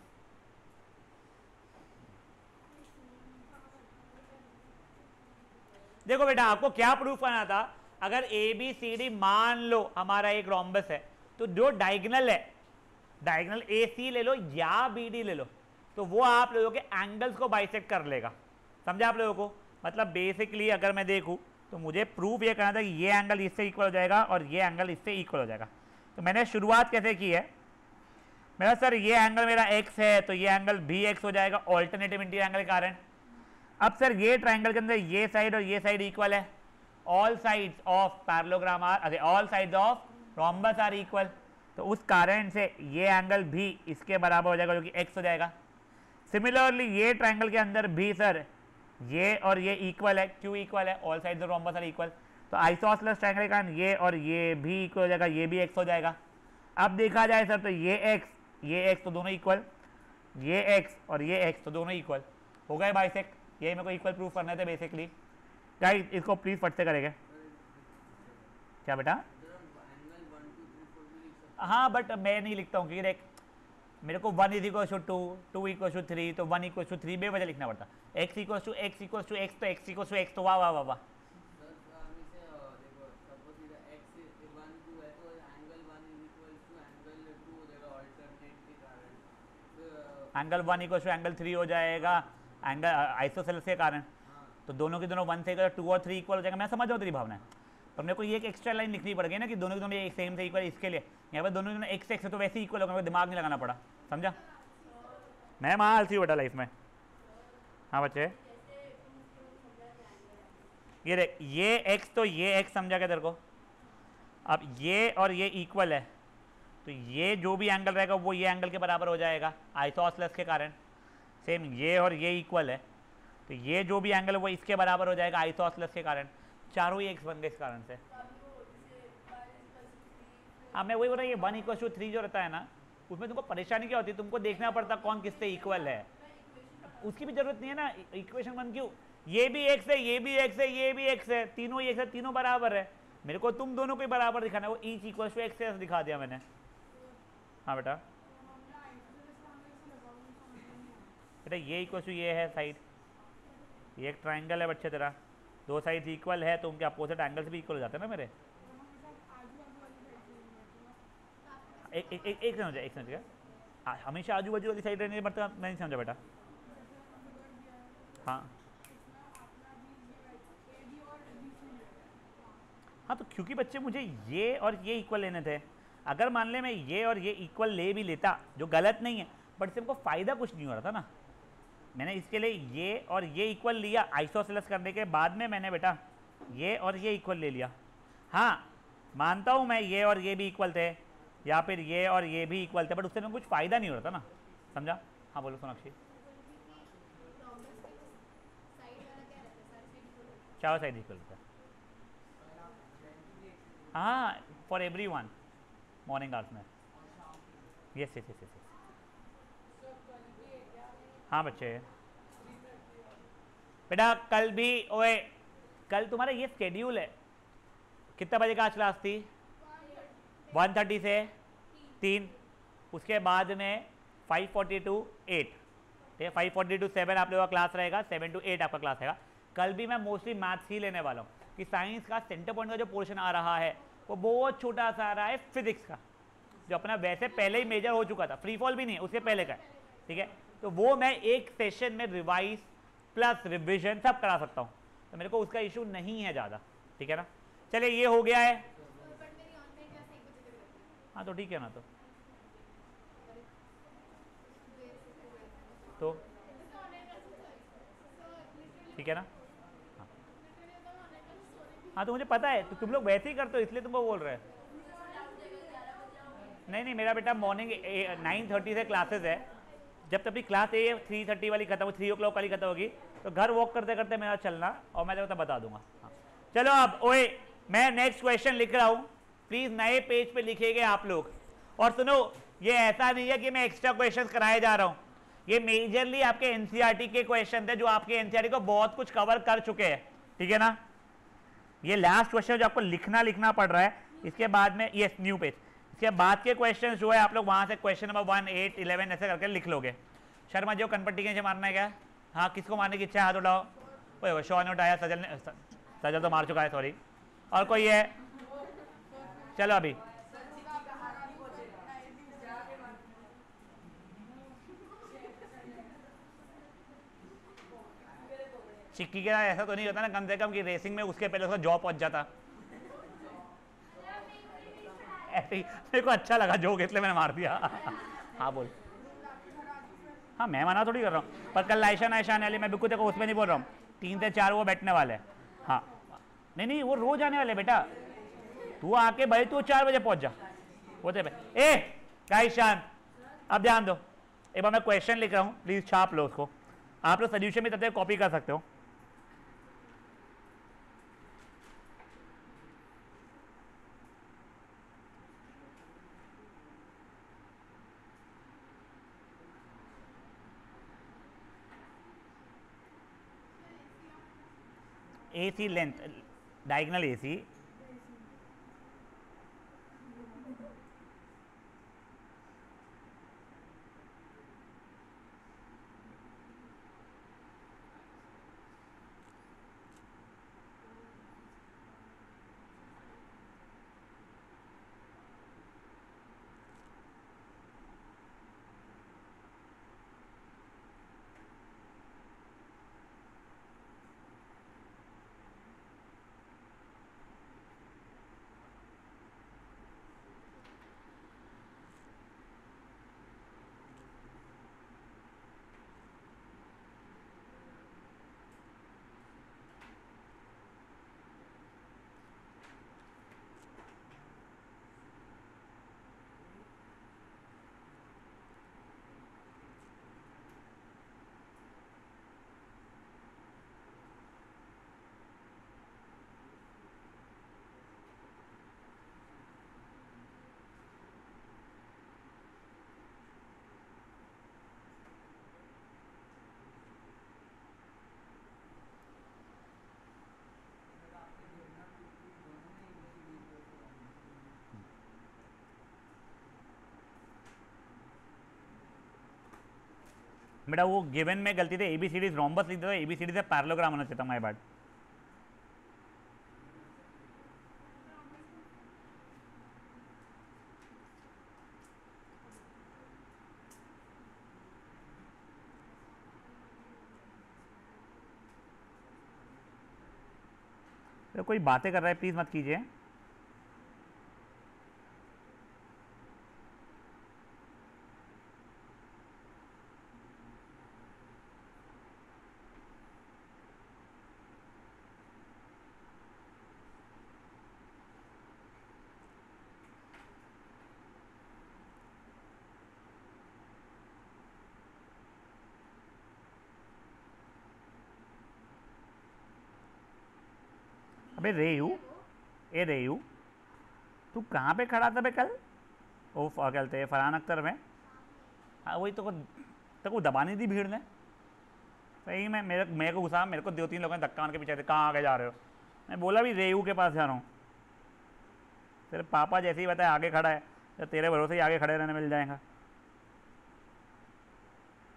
देखो बेटा आपको क्या प्रूफ करना था, अगर ए बी सी डी मान लो हमारा एक रोम्बस है, तो जो डायगोनल है, डायगोनल ए सी ले लो या बी डी ले लो, तो वो आप लोगों के एंगल्स को बाइसेक्ट कर लेगा। समझा आप लोगों को? मतलब बेसिकली अगर मैं देखूं तो मुझे प्रूफ ये करना था कि ये एंगल इससे इक्वल हो जाएगा और ये एंगल इससे इक्वल हो जाएगा। तो मैंने शुरुआत कैसे की है, मेरा सर ये एंगल मेरा x है तो ये एंगल भी x हो जाएगा ऑल्टरनेटिव इंटीरियर एंगल के कारण। अब सर ये ट्राइंगल के अंदर ये साइड और ये साइड इक्वल है, all sides of parallelogram are, अरे all sides of rhombus are equal, तो उस कारण से ये एंगल भी इसके बराबर हो जाएगा जो कि x हो जाएगा। सिमिलरली ये ट्राइंगल के अंदर भी सर ये और ये इक्वल है, क्यों इक्वल है, all sides of rhombus are equal, तो आइसोसेलेस ट्राइंगल के कारण ये और ये भी इक्वल हो जाएगा, ये भी x हो जाएगा। अब देखा जाए सर तो ये x तो दोनों इक्वल, ये x और ये x तो दोनों इक्वल हो गए बाइसेक्ट। यही मेरे को इक्वल प्रूफ करना था बेसिकली। गाइस इसको प्लीज फट से करेंगे क्या बेटा? हाँ बट मैं नहीं लिखता हूँ क्योंकि देख मेरे को 1 = 2, 2 = 3, तो 1 = 3 बेवजह लिखना पड़ता। x = x तो x = x तो वाह वाह वाह वाह। एंगल 1 = एंगल 3 हो जाएगा एंगल आइसोसेलेस के कारण, तो दोनों के दोनों 1 से 2 और 3 इक्वल हो जाएगा। मैं समझ रहा हूँ तेरी भावना है, पर मेरे को ये एक एक्स्ट्रा लाइन लिखनी पड़ गई ना कि दोनों के दोनों एक सेम से इक्वल। इसके लिए यहाँ पर दोनों के दोनों x है तो वैसे इक्वल होगा, मेरे को दिमाग नहीं लगाना पड़ा। समझा? मैं वहाँ आलसी बेटा लाइफ में। हाँ बच्चे ये देख ये x तो ये x समझा क्या तेरे को? अब ये और ये इक्वल है तो ये जो भी एंगल रहेगा वो ये एंगल के बराबर हो जाएगा आइसोसेलेस के कारण। सेम ये और ये इक्वल है तो ये जो भी एंगल है वो इसके बराबर हो जाएगा आइसोसेलेस के कारण। चारों ही x बन गए इस कारण से। हाँ मैं वही बोल रहा हूँ, ये 1=3 जो रहता है ना, उसमें तुमको परेशानी क्या होती है, तुमको देखना पड़ता कौन किससे इक्वल है, उसकी भी जरूरत नहीं है ना। इक्वेशन 1 क्यों, ये भी x है, ये भी x है, ये भी x है, तीनों ही x है, तीनों बराबर है, मेरे को तुम दोनों को ही बराबर दिखाना है, वो ईच इक्वल टू x ऐसे दिखा दिया मैंने। हाँ बेटा, बेटा ये इक्वल टू ये है साइड, ये एक ट्राइंगल है बच्चे तेरा, दो साइड इक्वल है तो उनके अपोजिट एंगल्स भी इक्वल हो जाते हैं ना मेरे। एक समझा, एक समझ, हमेशा आजू बाजू वाली साइड रहने मतलब मैं नहीं समझा बेटा। हाँ हाँ, तो क्योंकि बच्चे मुझे ये और ये इक्वल लेने थे, अगर मान ले मैं ये और ये इक्वल ले भी लेता, जो गलत नहीं है, बट इससे हमको फ़ायदा कुछ नहीं हो रहा था ना। मैंने इसके लिए ये और ये इक्वल लिया, आइसोसेलेस करने के बाद में मैंने बेटा ये और ये इक्वल ले लिया। हाँ मानता हूँ मैं ये और ये भी इक्वल थे, या फिर ये और ये भी इक्वल थे, बट उससे कुछ फ़ायदा नहीं हो रहा था ना, समझा। हाँ बोलो सोनाक्षी। चारों साइड इक्वल होता है, हाँ for everyone morning hours में। Yes yes yes yes. हाँ बच्चे, बेटा कल भी, ओए कल तुम्हारा ये स्केड्यूल है, कितना बजे का आज क्लास थी, 1:30 से 3, उसके बाद में 5:40 to 8, ठीक है, 5:40 to 7 आप लोगों का क्लास रहेगा, 7 to 8 आपका क्लास रहेगा। कल भी मैं मोस्टली मैथ्स ही लेने वाला हूँ, कि साइंस का सेंटर पॉइंट का जो पोर्शन आ रहा है वो बहुत छोटा सा आ रहा है, फिजिक्स का जो अपना वैसे पहले ही मेजर हो चुका था, फ्री फॉल भी नहीं है उसके पहले का, ठीक है, तो वो मैं एक सेशन में रिवाइज प्लस रिविजन सब करा सकता हूँ, तो मेरे को उसका इशू नहीं है ज़्यादा, ठीक है ना। चलिए ये हो गया है, हाँ तो ठीक है ना, तो ठीक है ना। हाँ तो मुझे पता है, तो तुम लोग वैसे ही करते हो इसलिए तुमको बोल रहे हैं। नहीं नहीं, मेरा बेटा मॉर्निंग 9:30 से क्लासेस है, जब तक भी क्लास 3:30 वाली खत्म हो, 3 o'clock वाली खत्म होगी, तो घर वॉक करते करते मेरा चलना, और मैं तेरे को बता दूंगा। हाँ चलो अब ओए, मैं नेक्स्ट क्वेश्चन लिख रहा हूँ, प्लीज़ नए पेज पे लिखेंगे आप लोग। और सुनो, ये ऐसा नहीं है कि मैं एक्स्ट्रा क्वेश्चन कराए जा रहा हूँ, ये मेजरली आपके एनसीईआरटी के क्वेश्चन थे, जो आपके एनसीईआरटी को बहुत कुछ कवर कर चुके हैं, ठीक है ना। ये लास्ट क्वेश्चन जो आपको लिखना पड़ रहा है, इसके बाद में ये न्यू पेज, इसके बाद के क्वेश्चन जो है आप लोग वहां से क्वेश्चन नंबर 1, 8, 11 ऐसे करके लिख लोगे। शर्मा जी को कनपट्टी के नीचे मारना है क्या? हाँ किसको मारने की इच्छा है, हाथ उठाओ। ओए शो ने उठाया, सजल तो मार चुका है, सॉरी। और कोई है? चलो अभी चिक्की के ऐसा तो नहीं होता ना कम से कम कि रेसिंग में उसके पहले उसका जॉब पहुंच जाता। ऐसे ही मेरे को अच्छा लगा जोक, इसलिए मैंने मार दिया। हाँ बोल। हाँ मैं मना थोड़ी कर रहा हूँ, पर कल आयशा आने वाली, मैं बिल्कुल देखो उसमें नहीं बोल रहा हूँ, 3 से 4 वो बैठने वाले हैं। हाँ नहीं नहीं, वो रोज आने वाले बेटा, तू आके भाई तू 4 बजे पहुंच जा, होते भाई। ए गाइस शांत, अब ध्यान दो, एक बार मैं क्वेश्चन लिख रहा हूँ, प्लीज छाप लो उसको, आप लोग सोल्यूशन भी तब तक कॉपी कर सकते हो। AC length, diagonal AC, बेटा वो गिवन में गलती थी, एबीसीडी रोम्बस लिख दिया, एबीसीडी से पैरेललोग्राम होना चाहिए था, माय बैड। तो कोई बातें कर रहा है, प्लीज मत कीजिए। अबे रेयू, ए रेयू, तू कहाँ पे खड़ा था बे कल? ओ क्या कहते हैं, फरहान अख्तर में? हाँ वही तो को दबानी थी भीड़ ने। सही में मेरे को गुस्सा, मेरे को 2-3 लोगों ने धक्का मार के पीछे थे, कहाँ आगे जा रहे हो? मैं बोला भी रेयू के पास जा रहा हूँ। तेरे पापा जैसे ही बताया आगे खड़ा है, तो तेरे भरोसे ही आगे खड़े रहने मिल जाएगा।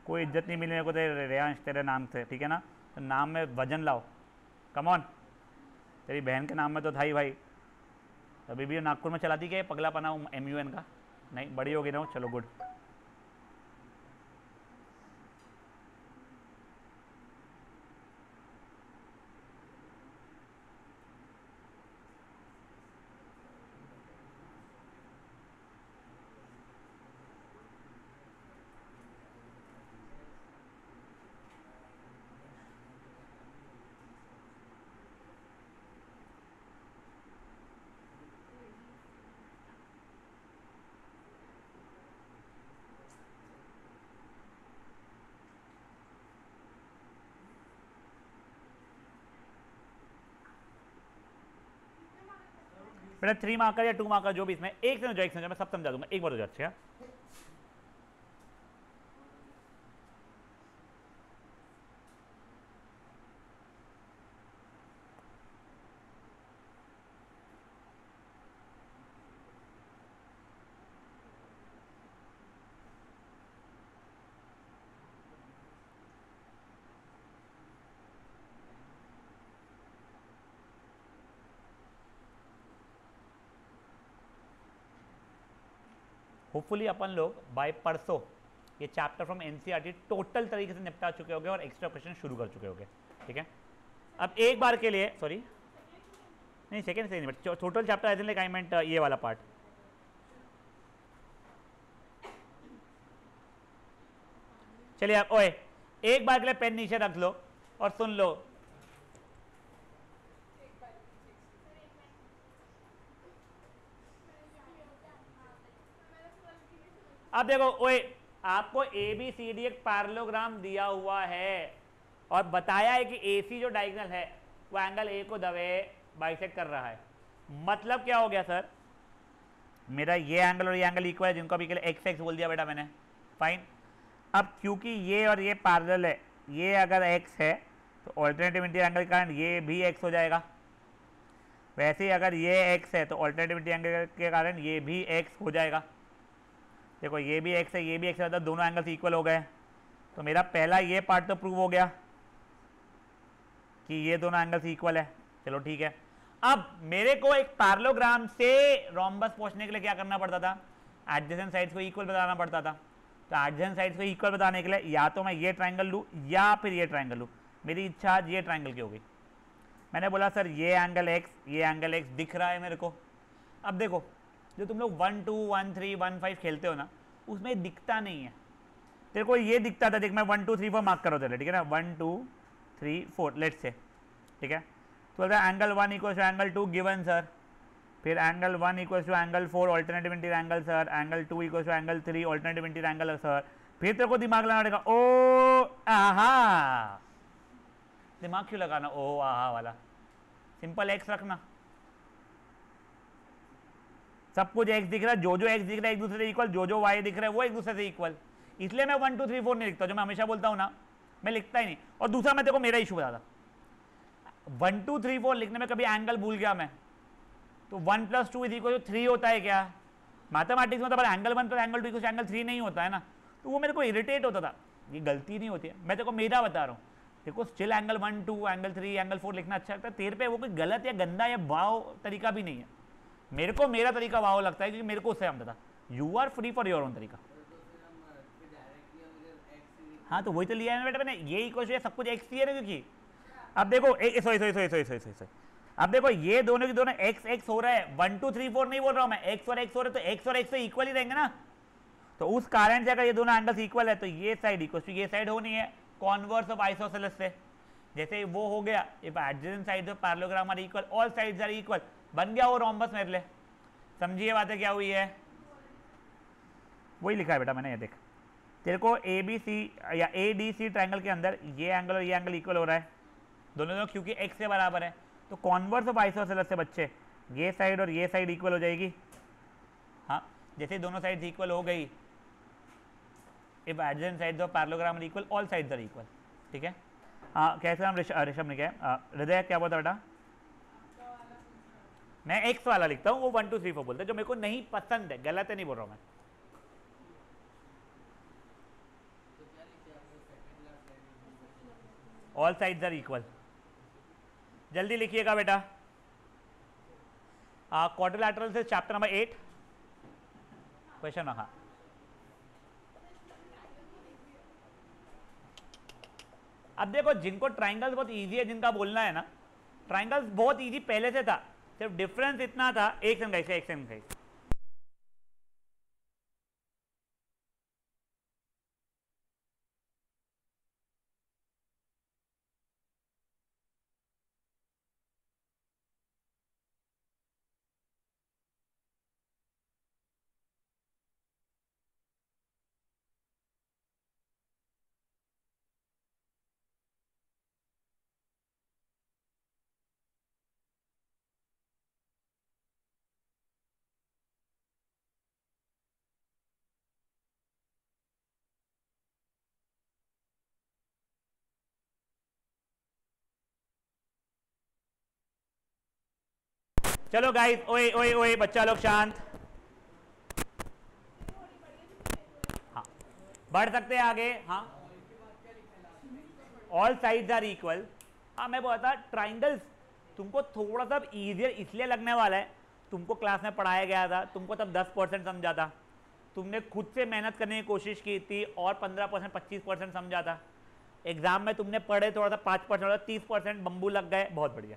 कोई इज्जत नहीं मिली मेरे को तेरे रेयांश तेरे नाम से, ठीक है ना? तो नाम में वजन लाओ, कम ऑन। तेरी बहन के नाम में तो था ही भाई। अभी भी नागपुर में चलाती क्या पगला पना MUN का? नहीं, बड़ी होगी ना, चलो गुड। बेटा 3 मार्कर या 2 मार्कर जो भी, इसमें एक समझो, मैं सब समझा दूंगा, एक बार हो जाए। अच्छा होपफुली अपन लोग बाय परसों ये चैप्टर फ्रॉम एनसीईआरटी टोटल तरीके से निपटा चुके होंगे और एक्स्ट्रा क्वेश्चन शुरू कर चुके होंगे, ठीक है? अब एक बार के लिए, सॉरी नहीं सेकेंड से नहीं, टोटल चैप्टर आई मेंट ये वाला पार्ट। चलिए आप ओए एक बार के लिए पेन नीचे रख लो और सुन लो। अब देखो ओए, आपको ABCD एक पैरेललोग्राम दिया हुआ है और बताया है कि AC जो डायगोनल है वो एंगल A को दबे बाइसेक्ट कर रहा है। मतलब क्या हो गया सर? मेरा ये एंगल और ये एंगल इक्वल है, जिनको अभी के लिए x बोल दिया बेटा मैंने, फाइन। अब क्योंकि ये और ये पैरेलल है, ये अगर x है तो ऑल्टरनेटिव इंटीरियर एंगल के कारण ये भी x हो जाएगा। वैसे ही अगर ये x है तो ऑल्टरनेटिव इंटीरियर एंगल के कारण ये भी x हो जाएगा। देखो ये भी x है, ये भी x है, मतलब दोनों एंगल्स इक्वल हो गए। तो मेरा पहला ये पार्ट तो प्रूव हो गया कि ये दोनों एंगल्स इक्वल है। चलो ठीक है। अब मेरे को एक पैरेललोग्राम से रोम्बस पहुंचने के लिए क्या करना पड़ता था? एडजेसेंट साइड्स को इक्वल बताना पड़ता था। तो एडजेसेंट साइड्स को इक्वल बताने के लिए या तो मैं ये ट्राइंगल लूँ या फिर ये ट्राइंगल लूँ। मेरी इच्छा आज ये ट्राइंगल की हो गई। मैंने बोला सर ये एंगल x, ये एंगल x दिख रहा है मेरे को। अब देखो जो तुम लोग 1 2 1 3 1 5 खेलते हो ना, उसमें दिखता नहीं है। तेरे को ये दिखता था, देख मैं 1 2 3 4 मार्क करो तेरे, ठीक है ना? 1 2 3 4 लेट्स से, ठीक है? तो बोलता है angle 1 equal to angle 2 given sir, फिर angle 1 equal to angle 4 alternative interior angle sir, angle 2 equal to angle 3 alternative interior angle sir. फिर तेरे को दिमाग लगाना पड़ेगा, ओ आहा। दिमाग क्यों लगाना ओ आहा वाला? सिंपल x रखना, सब कुछ x दिख रहा है, जो x दिख रहा है एक दूसरे से इक्वल, जो y दिख रहा है वो एक दूसरे से इक्वल। इसलिए मैं 1 2 3 4 नहीं लिखता, जो मैं हमेशा बोलता हूं ना, मैं लिखता ही नहीं। और दूसरा मैं देखो मेरा इशू बता था, 1 2 3 4 लिखने में कभी एंगल भूल गया मैं, तो 1 + 2 = 3 होता है क्या? मैथमेटिक्स में तो एंगल 1 + एंगल 2 = एंगल 3 नहीं होता है ना। तो वो मेरे को इरिटेट होता था। ये गलती नहीं होती है, मैं तेरे को मेरा बता रहा हूँ। देखो स्टिल एंगल 1 2 एंगल 3 एंगल 4 लिखना अच्छा लगता है, तेरे पे वो कोई गलत या गंदा या वाव तरीका भी नहीं है। मेरे को मेरा तरीका वाव लगता है क्योंकि मेरे को उससे आता था। You are free for your own तरीका। हाँ तो वही तो लिया है बेटा मैंने, ये इक्वल सब कुछ एक्स है ना, क्योंकि अब देखो सॉरी अब देखो ये दोनों की दोनों एक्स एक्स हो रहा है, 1 2 3 4 नहीं बोल रहा हूँ मैं, एक्स और एक्स हो रहे, तो एक्स और एक्स तो इक्वल ही रहेंगे ना। तो उस कारण से अगर ये दोनों एंगल्स इक्वल है तो ये साइड इक्वल टू ये साइड होनी है कॉन्वर्स ऑफ आइसोसेलेस से। जैसे वो हो गया, if adjacent sides of parallelogram are equal all sides are equal, बन गया वो रोम्बस मेरे लिए। समझिए बातें क्या हुई है, वही लिखा है बेटा मैंने। ये देख तेरे को ए बी सी या ए डी सी ट्रायंगल के अंदर ये एंगल और ये एंगल इक्वल हो रहा है दोनों क्योंकि एक्स से बराबर है, तो कॉन्वर्स ऑफ आइसोसेलेस से बच्चे ये साइड और ये साइड इक्वल हो जाएगी। हाँ जैसे दोनों साइड्स इक्वल हो गई, if adjacent sides of parallelogram are equal all sides are equal. ठीक है, हाँ कैसे हम ऋषभ ने क्या हृदय क्या बोलता बेटा, मैं एक्स वाला लिखता हूँ, वो 1 2 3 4 बोलता है, जो मेरे को नहीं पसंद है, गलत है नहीं बोल रहा हूँ मैं। ऑल साइड्स आर इक्वल, जल्दी लिखिएगा बेटा। क्वाड्रिलैटरल से चैप्टर नंबर 8 क्वेश्चन। हाँ अब देखो जिनको ट्राइंगल्स बहुत इजी है, जिनका बोलना है ना, ट्राइंगल्स बहुत इजी पहले से था, सिर्फ डिफरेंस इतना था एक सेकंड। चलो गाइस, ओए ओए ओए बच्चा लोग शांत। हाँ बढ़ सकते हैं आगे। हाँ ऑल साइड्स आर इक्वल। हाँ मैं बोलता ट्राइंगल्स तुमको थोड़ा सा इजियर इसलिए लगने वाला है, तुमको क्लास में पढ़ाया गया था, तुमको तब 10% समझा था, तुमने खुद से मेहनत करने की कोशिश की थी और 15% 25% समझा था। एग्जाम में तुमने पढ़े थोड़ा सा 5% 30% बम्बू लग गए, बहुत बढ़िया।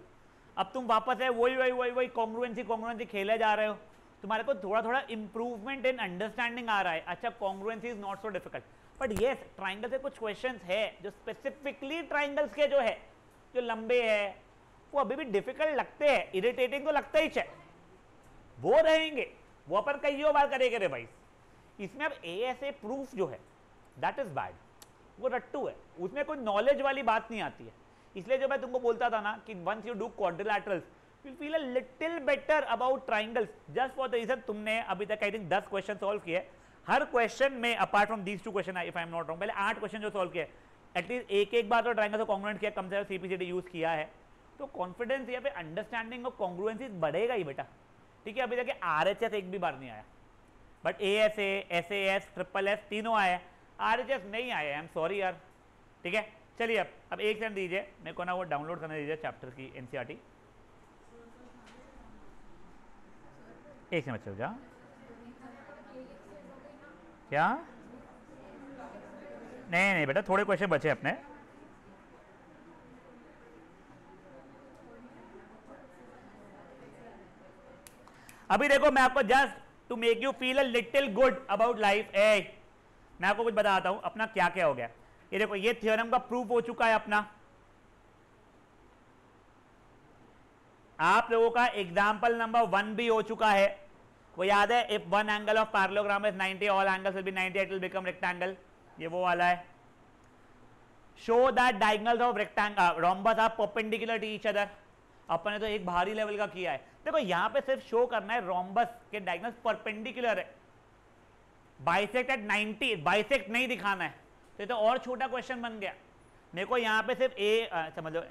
अब तुम वापस है वही कॉन्ग्रुएंसी खेले जा रहे हो, तुम्हारे को थोड़ा थोड़ा इंप्रूवमेंट इन अंडरस्टैंडिंग आ रहा है। अच्छा congruency is not so difficult, but ये ट्राइंगल से कुछ क्वेश्चंस है जो स्पेसिफिकली ट्राइंगल्स के जो है जो लंबे है वो अभी भी डिफिकल्ट लगते हैं, इरिटेटिंग तो लगता ही है, वो रहेंगे, वो अपन कई बार करेंगे रे भाई। इसमें अब ASA प्रूफ जो है दैट इज बैड, वो रट्टू है, उसमें कोई नॉलेज वाली बात नहीं आती है। इसलिए जो मैं तुमको बोलता था ना कि once you do quadrilaterals you feel a little better about triangles, just for the reason तुमने अभी तक आई थिंक 10 क्वेश्चन सॉल्व किए, हर क्वेश्चन में apart from these 2 question if I am not wrong, पहले 8 क्वेश्चन जो सॉल्व किए at least एक बार तो ट्राइंगल से कॉन्ग्रुएंट किया, कम से कम CPCD यूज किया है, तो कॉन्फिडेंस यहाँ पे अंडरस्टैंडिंग ऑफ कॉन्ग्रुएंसी बढ़ेगा ही बेटा। ठीक है, अभी तक RHS एक भी बार नहीं आया, बट ASA SAS SSS तीनों आए, RHS नहीं आए, आई एम सॉरी यार। ठीक है चलिए अब एक सेकंड दीजिए मेरे को ना, वो डाउनलोड करने दीजिए चैप्टर की NCERT। एक सेकंड चल जा, क्या नहीं बेटा थोड़े क्वेश्चन बचे अपने। अभी देखो मैं आपको just to make you feel a little good about life, मैं आपको कुछ बताता हूं अपना क्या क्या हो गया। ये देखो ये थ्योरम का प्रूफ हो चुका है अपना, आप लोगों का एग्जाम्पल नंबर 1 भी हो चुका है, वो याद है, if one angle of parallelogram is 90 all angles will be 90 it will become rectangle, ये वो वाला है। Show that diagonals of rectangle rhombus are perpendicular to each other, अपन ने तो एक भारी लेवल का किया है। देखो यहां पे सिर्फ शो करना है रोम्बस के डायगोनल्स परपेंडिकुलर है, बाइसेक्ट एट 90, बाइसेक्ट नहीं दिखाना है, तो और छोटा क्वेश्चन बन गया। मेरे को यहाँ पे सिर्फ समझ लो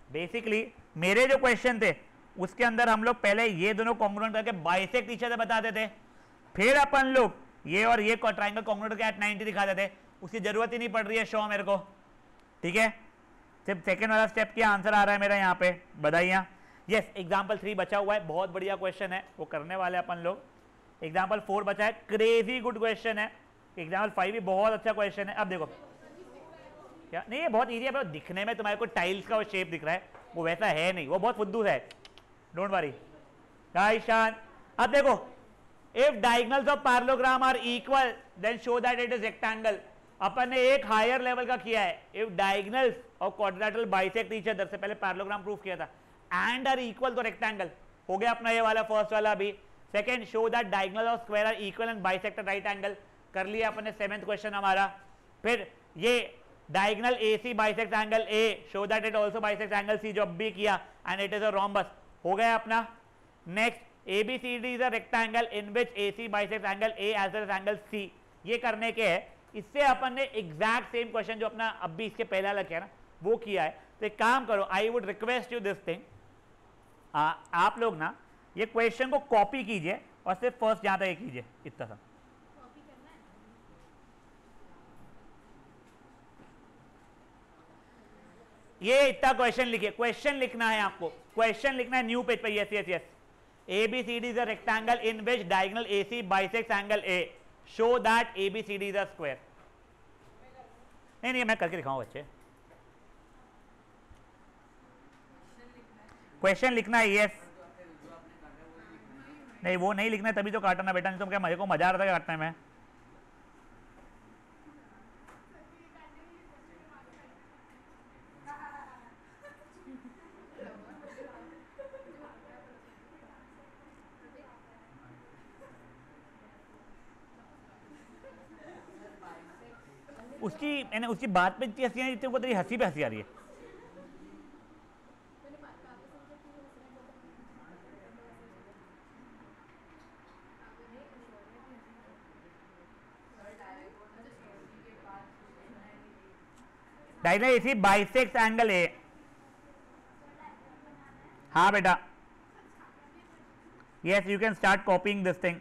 बेसिकली मेरे जो क्वेश्चन थे उसके अंदर हम लोग पहले ये दोनों कॉन्ग्रुएंट करके बाइसेक्ट ईच अदर बताते थे, फिर अपन लोग ये और ये ट्रायंगल कॉन्ग्रुएंट करके एट 90 दिखाते थे, उसकी जरूरत ही नहीं पड़ रही है शो मेरे को, ठीक है। सिर्फ सेकंड वाला स्टेप क्या आंसर आ रहा है मेरा यहाँ पे, बधाइयाँ। यस, एग्जाम्पल 3 बचा हुआ है, बहुत बढ़िया क्वेश्चन है, वो करने वाले अपन लोग। एग्जाम्पल 4 बचा है, क्रेजी गुड क्वेश्चन है। एग्जाम्पल 5 भी बहुत अच्छा क्वेश्चन है। अब देखो क्या नहीं, ये बहुत ईजी है, दिखने में तुम्हारे को टाइल्स का वो शेप दिख रहा है, वो वैसा है नहीं, वो बहुत फुद्दू है, डोंट वरी गाइस। शान, अब देखो, if diagonals of parallelogram are equal then show that it is rectangle. अपन ने एक हायर लेवल का किया है, if diagonals of quadrilateral bisect each other, से पहले पैरेललोग्राम प्रूफ किया था, एंड आर इक्वल तो रेक्टेंगल हो गया अपना ये वाला फर्स्ट वाला भी। Second, show that diagonal of square are equal and bisect at right angle, कर लिया अपन ने 7th क्वेश्चन हमारा। फिर ये diagonal AC bisect angle A, show that it also bisect angle C, जो अब भी किया, and it is a rhombus, हो गया अपना। Next, ABCD is a rectangle in which AC bisect angle A as well as angle C, ये करने के है। इससे अपन ने एग्जैक्ट सेम क्वेश्चन जो अपना अब भी इसके पहले वाला किया ना, वो किया है। तो एक काम करो, I would request you this thing, आप लोग ना ये क्वेश्चन को कॉपी कीजिए और सिर्फ फर्स्ट जहां तक कीजिए, इतना सा। ये इतना क्वेश्चन लिखिए, क्वेश्चन लिखना है आपको, क्वेश्चन लिखना है न्यू पेज पे। Yes yes yes, ABCD is a rectangle in which diagonal AC bisects angle A, show that ABCD is a square। नहीं मैं करके दिखाऊं बच्चे, क्वेश्चन लिखना है। यस, नहीं वो नहीं लिखना है, तभी तो काटना बेटा, नहीं तो क्या मेरे को मजा आ रहा था काटने में। उसकी मैंने उसकी बात पे इतनी हंसी आ रही है, तेरी हंसी पे हंसी आ रही है। Diagonal AC bisects angle A, हाँ बेटा, yes you can start कॉपिंग this thing.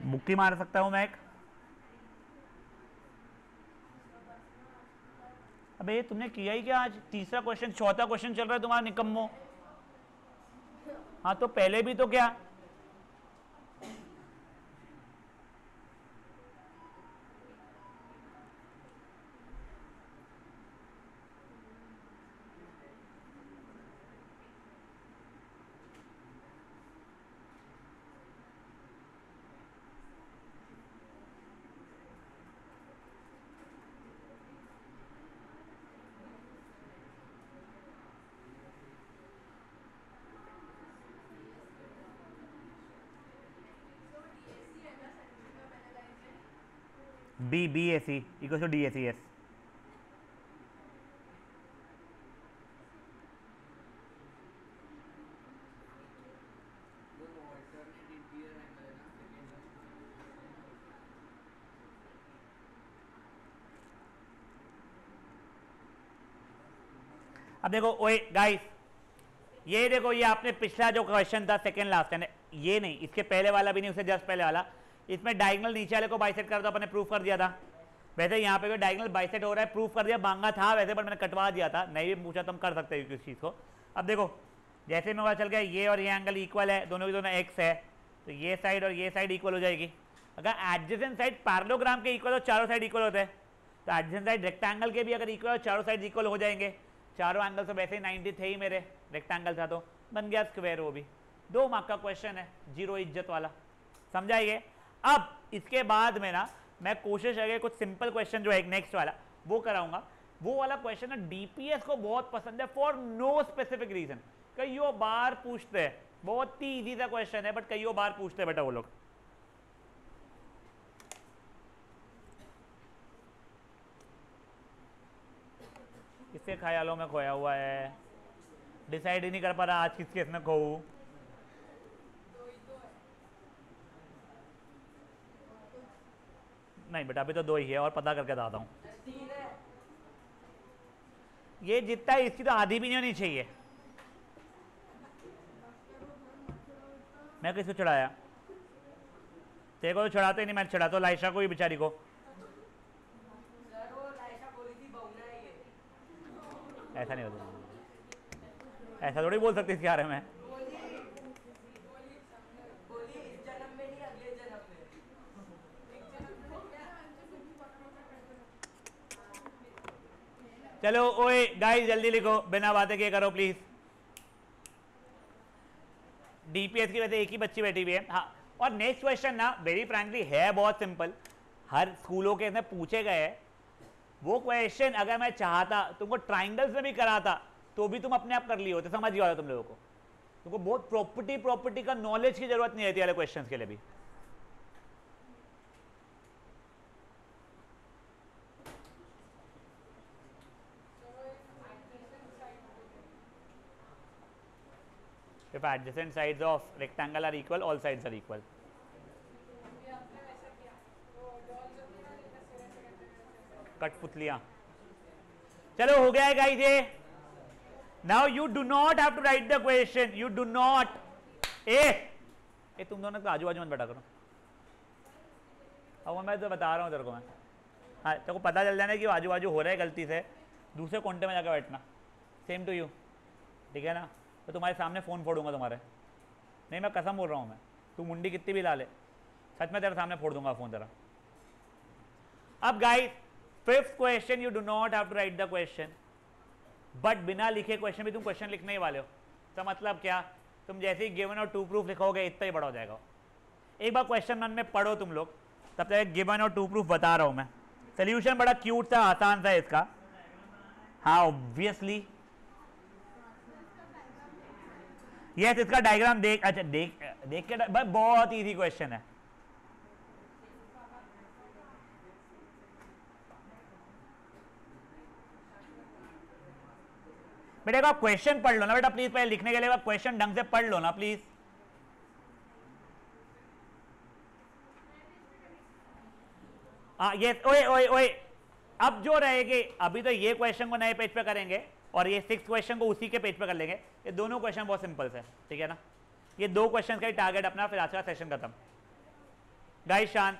मुक्की मार सकता हूं मैं एक। अबे तुमने किया ही क्या आज, तीसरा क्वेश्चन, चौथा क्वेश्चन चल रहा है तुम्हारा निकम्मो। हाँ तो पहले भी तो क्या, BAC equals to DAC, yes। अब देखो ओए गाइस, ये देखो, ये आपने पिछला जो क्वेश्चन था सेकंड लास्ट है, ये नहीं, इसके पहले वाला भी नहीं, उससे जस्ट पहले वाला, इसमें डायगोनल नीचे वाले को बाइसेक्ट कर दो, अपने प्रूफ कर दिया था। वैसे यहाँ पे भी डायगोनल बाइसेक्ट हो रहा है, प्रूफ कर दिया, मांगा था वैसे, पर मैंने कटवा दिया था, नहीं भी पूछा तो हम कर सकते हैं किस चीज़ को। अब देखो जैसे में पता चल गया ये और ये एंगल इक्वल है, दोनों की दोनों x है, तो ये साइड और ये साइड इक्वल हो जाएगी। अगर एडजेसेंट साइड पैरेललोग्राम के इक्वल हो, चारों साइड इक्वल होते हैं, तो एडजेसेंट साइड रेक्टेंगल के भी अगर इक्वल हो, चारों साइड इक्वल हो जाएंगे। चारों एंगल तो वैसे ही 90 थे ही मेरे, रेक्टेंगल था तो बन गया स्क्वायर। वो भी 2 मार्क का क्वेश्चन है, 0 इज्जत वाला, समझाइए। अब इसके बाद में ना मैं कोशिश करके कुछ सिंपल क्वेश्चन जो है नेक्स्ट वाला वो कराऊंगा, वो वाला क्वेश्चन ना डीपीएस को बहुत पसंद है फॉर नो स्पेसिफिक रीजन। कईयों बार पूछते हैं, बहुत ही इजी सा क्वेश्चन है बट कईयों बार पूछते हैं बेटा वो लोग। किसके ख्यालों में खोया हुआ है, डिसाइड ही नहीं कर पा रहा आज किसके इसमें खोऊं। नहीं बेटा अभी तो 2 ही है और पता करके बताता हूँ। ये जितना है इसकी तो आधी भी नहीं होनी चाहिए। मैं किसको चढ़ाया? तेरे को तो चढ़ाते ही नहीं, मैं चढ़ाता हूँ लाइशा को ही बेचारी को। ऐसा नहीं होता, ऐसा थोड़ी बोल सकते इसके बारे में। चलो ओए गाइस जल्दी लिखो, बिना बातें किए करो प्लीज। डीपीएस की वजह से एक ही बच्ची बैठी हुई है। हाँ, और नेक्स्ट क्वेश्चन ना वेरी फ्रैंकली है बहुत सिंपल, हर स्कूलों के अंदर पूछे गए हैं। वो क्वेश्चन अगर मैं चाहता तुमको ट्राइंगल्स में भी कराता तो भी तुम अपने आप कर लिए होते, समझ गया तुम लोगों को। तुमको बहुत प्रॉपर्टी का नॉलेज की जरूरत नहीं रहती वाले क्वेश्चन के लिए भी। If adjacent sides of rectangle are equal, all sides are equal. कठपुतलियां। चलो हो गया है गाइस ये। Now you do not have to write the question, you do not. ए तुम दोनों तो आजू बाजू मत बैठा करो। अब मैं तो बता रहा हूँ तेरे को मैं। हाँ तेरे को पता चल जाना कि आजू बाजू हो रहा है गलती से, दूसरे कोंटे में जाकर बैठना। सेम टू यू, ठीक है ना? तो तुम्हारे सामने फ़ोन फोड़ूंगा तुम्हारे। नहीं मैं कसम बोल रहा हूँ मैं, तू मुंडी कितनी भी ला ले, सच में तेरे सामने फोड़ दूंगा फ़ोन तेरा। अब guys fifth question, you do not have to write the question, but बिना लिखे क्वेश्चन भी तुम क्वेश्चन लिखने ही वाले हो। तो मतलब क्या, तुम जैसे ही गिवन और टू प्रूफ लिखोगे इतना ही बड़ा हो जाएगा। एक बार क्वेश्चन वन में पढ़ो तुम लोग, तब तक गिवन और टू प्रूफ बता रहा हूँ मैं। सोल्यूशन बड़ा क्यूट सा आसान सा है इसका। हाँ ऑब्वियसली यस, इसका डायग्राम देख, अच्छा देख के बहुत इजी क्वेश्चन है। बेटा आप क्वेश्चन पढ़ लो ना बेटा प्लीज, पहले लिखने के लिए क्वेश्चन ढंग से पढ़ लो ना प्लीज। हाँ यस, ओए ओए ओए, अब जो रहेगी अभी तो ये क्वेश्चन को नए पेज पे करेंगे और ये 6th क्वेश्चन को उसी के पेज पे कर लेंगे। ये दोनों क्वेश्चन बहुत सिंपल है, ठीक है ना? ये 2 क्वेश्चन का ही टारगेट अपना, फिर आज का सेशन खत्म। गाइस शांत,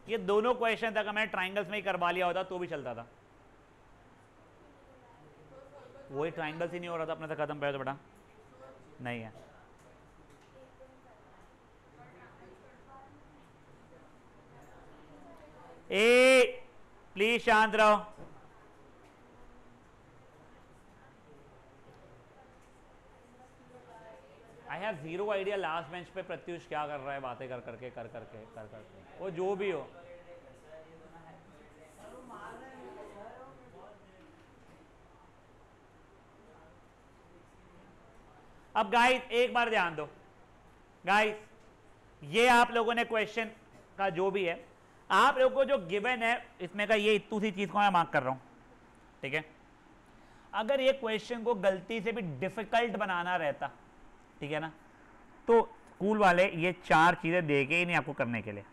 ये दोनों क्वेश्चन तक मैंने ट्राइंगल्स में ही करवा लिया होता तो भी चलता था। वही ट्राइंगल्स ही नहीं हो रहा था अपने से खत्म पे तो बेटा नहीं है। ए प्लीज शांत रहो। I have zero idea last bench पे प्रत्युष क्या कर रहा है, बातें कर करके वो जो भी हो। अब गाइस एक बार ध्यान दो गाइस, ये आप लोगों ने क्वेश्चन का जो भी है आप लोगों को जो गिवन है इसमें का ये इतनी सी चीज को मैं मार्क कर रहा हूं, ठीक है? अगर ये क्वेश्चन को गलती से भी डिफिकल्ट बनाना रहता, ठीक है ना, तो स्कूल वाले ये 4 चीजें देंगे ही नहीं आपको करने के लिए।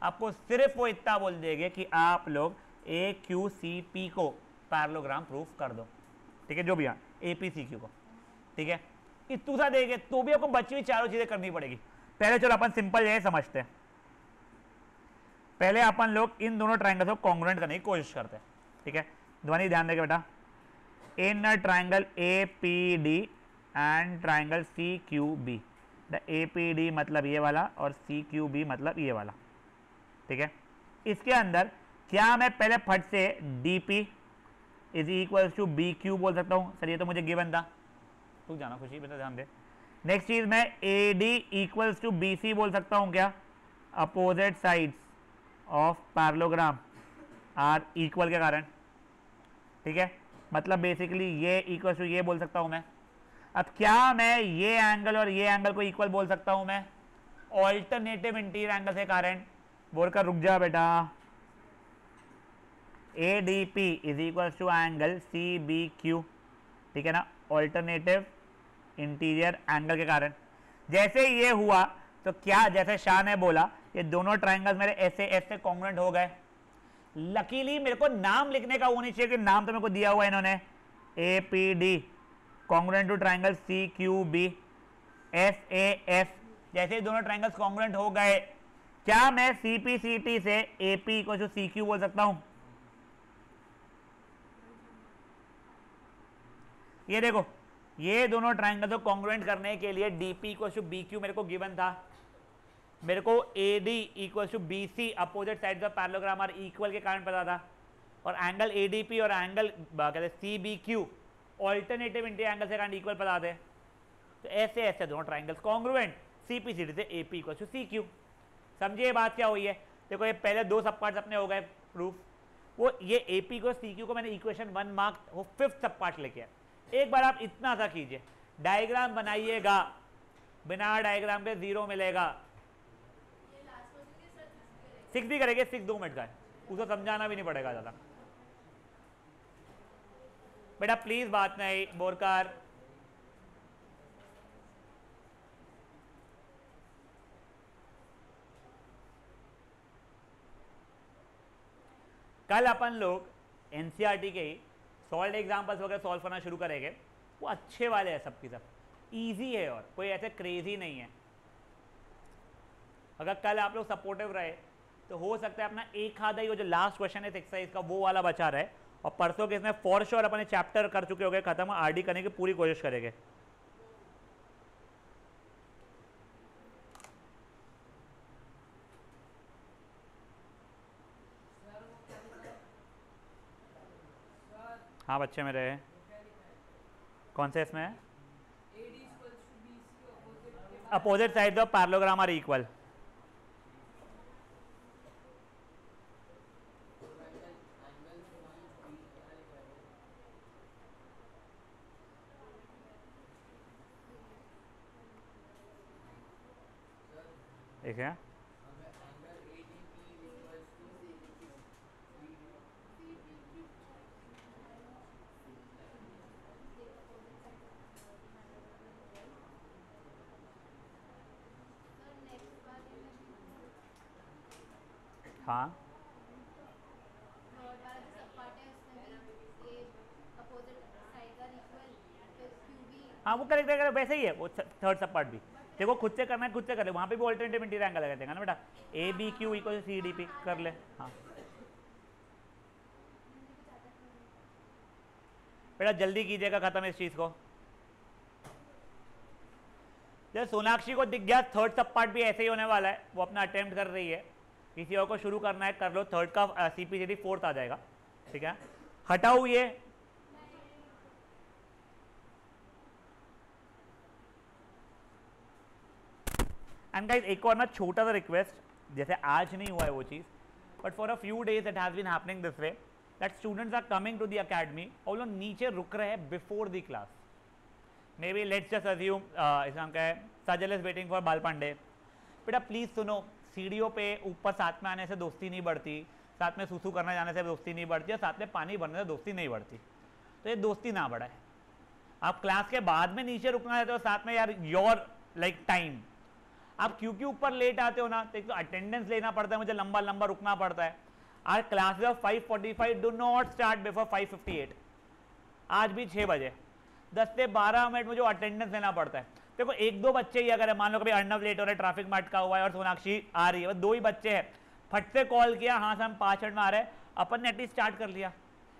आपको सिर्फ वो इतना बोल देंगे कि आप लोग AQCP को पैरेललोग्राम प्रूफ कर दो, ठीक है? जो भी यहाँ APCQ को, ठीक है? इतना सा देंगे तो भी आपको बची हुई 4 चीजें करनी पड़ेगी। पहले चलो अपन सिंपल ये समझते हैं। पहले अपन लोग इन दोनों ट्राइंगल्स को कॉन्ग्रुएंट करने की कोशिश करते हैं, ठीक है? ध्वनि ध्यान देगा बेटा। In triangle APD and triangle CQB, the APD मतलब ये वाला और CQB मतलब ये वाला, ठीक है? इसके अंदर क्या मैं पहले फट से DP is equal to BQ बोल सकता हूँ? सर ये तो मुझे गिवन था, तू जाना खुशी बेटा ध्यान दे। नेक्स्ट चीज मैं AD इक्वल्स टू BC बोल सकता हूँ क्या? Opposite sides of parallelogram are equal के कारण, ठीक है, मतलब बेसिकली ये इक्वल टू ये बोल सकता हूं मैं। अब क्या मैं ये एंगल और ये एंगल को इक्वल बोल सकता हूं मैं ऑल्टरनेटिव इंटीरियर एंगल के कारण? बोलकर रुक जा बेटा। ADP is equal to angle CBQ, ठीक है ना, ऑल्टरनेटिव इंटीरियर एंगल के कारण। जैसे ये हुआ तो क्या, जैसे शाह ने बोला, ये दोनों ट्राइंगल्स मेरे ऐसे कॉन्ग्रुएंट हो गए। लकीली मेरे को नाम लिखने का वो नहीं चाहिए कि नाम तो मेरे को दिया हुआ है इन्होंने, APD congruent to triangle CQB SAS। जैसे दोनों ट्राइंगल्स कॉन्ग्रुएंट हो गए, क्या मैं CPCT से AP इक्वल टू CQ बोल सकता हूं? ये देखो, ये दोनों ट्राइंगल को कॉन्ग्रुएंट करने के लिए DP इक्वल टू BQ मेरे को गिवन था, मेरे को AD equal to BC opposite side of parallelogram are equal के कारण पता था, और एंगल ADP और एंगल कहते CBQ ऑल्टरनेटिव इंटीरियर एंगल से कारण इक्वल पता थे। तो ऐसे दोनों ट्राइंगल्स कॉन्ग्रुएंट, CPCT से AP इक्वल टू CQ। समझिए बात क्या हुई है? देखो ये पहले दो सब पार्ट्स अपने हो गए प्रूफ, वो ये AP को CQ को मैंने इक्वेशन 1 मार्क, वो 5th सब पार्ट लेके आया। एक बार आप इतना सा कीजिए, डायग्राम बनाइएगा, बिना डायग्राम के 0 मिलेगा। 6 भी करेंगे, 6 2 मिनट का है, उसको समझाना भी नहीं पड़ेगा ज़्यादा। बेटा प्लीज बात नहीं, बोरकार कल अपन लोग एनसीईआरटी के ही सॉल्व एग्जाम्पल्स वगैरह सॉल्व करना शुरू करेंगे। वो अच्छे वाले हैं, सबकी सब इजी है और कोई ऐसे क्रेजी नहीं है। अगर कल आप लोग सपोर्टिव रहे तो हो सकता है अपना एक आधा ही वो जो लास्ट क्वेश्चन है एक्सरसाइज का वो वाला बचा रहे, और परसों के इसमें फॉर श्योर अपने चैप्टर कर चुके हो गए खत्म, आरडी करने की पूरी कोशिश करेंगे। हाँ बच्चे मेरे, कौन से इसमें? Opposite side of parallelogram are equal. ठीक है, हाँ हाँ वो करेक्ट है, वैसे ही है वो थर्ड सब पार्ट भी। देखो खुद से करना है खुद से कर ले, वहाँ पे भी ऑल्टरनेटिव इंटीरियर एंगल लगा देगा ना बेटा, ABQ इक्वल CDP कर ले। हाँ बेटा जल्दी कीजिएगा खत्म इस चीज़ को। जब सोनाक्षी को दिख गया थर्ड सब पार्ट भी ऐसे ही होने वाला है, वो अपना अटेम्प्ट कर रही है, किसी और को शुरू करना है कर लो, थर्ड का CPCT 4th आ जाएगा। ठीक है, हटाओ ये, एंड गाइस एक और ना छोटा सा रिक्वेस्ट, जैसे आज नहीं हुआ है वो चीज़, but for a few days it has been happening this way that students are coming to the academy और लोग नीचे रुक रहे हैं before the class. Maybe let's just assume इसका क्या है, सजल इज वेटिंग फॉर बाल पांडे। बेटा प्लीज़ सुनो, सीढ़ियों पे ऊपर साथ में आने से दोस्ती नहीं बढ़ती, साथ में सूसू करने जाने से दोस्ती नहीं बढ़ती, और साथ में पानी भरने से दोस्ती नहीं बढ़ती, तो ये दोस्ती ना बढ़ाए। आप क्लास के बाद में नीचे रुकना रहते हो साथ में, यार योर लाइक टाइम, आप क्योंकि ऊपर लेट आते हो ना, तो एक तो अटेंडेंस लेना पड़ता है, मुझे लंबा लंबा रुकना पड़ता है। आज classes of 5:45 do not start before 5:58, आज भी 6 बजे, 10 से 12 मिनट मुझे अटेंडेंस लेना पड़ता है। देखो एक दो बच्चे ही अगर मान लो कभी अर्नव लेट हो रहा है, ट्रैफिक में अटका हुआ है और सोनाक्षी आ रही है, दो ही बच्चे हैं, फट से कॉल किया, हाँ से हम 5 मिनट में आ रहे हैं, अपन ने एटलीस्ट स्टार्ट कर लिया।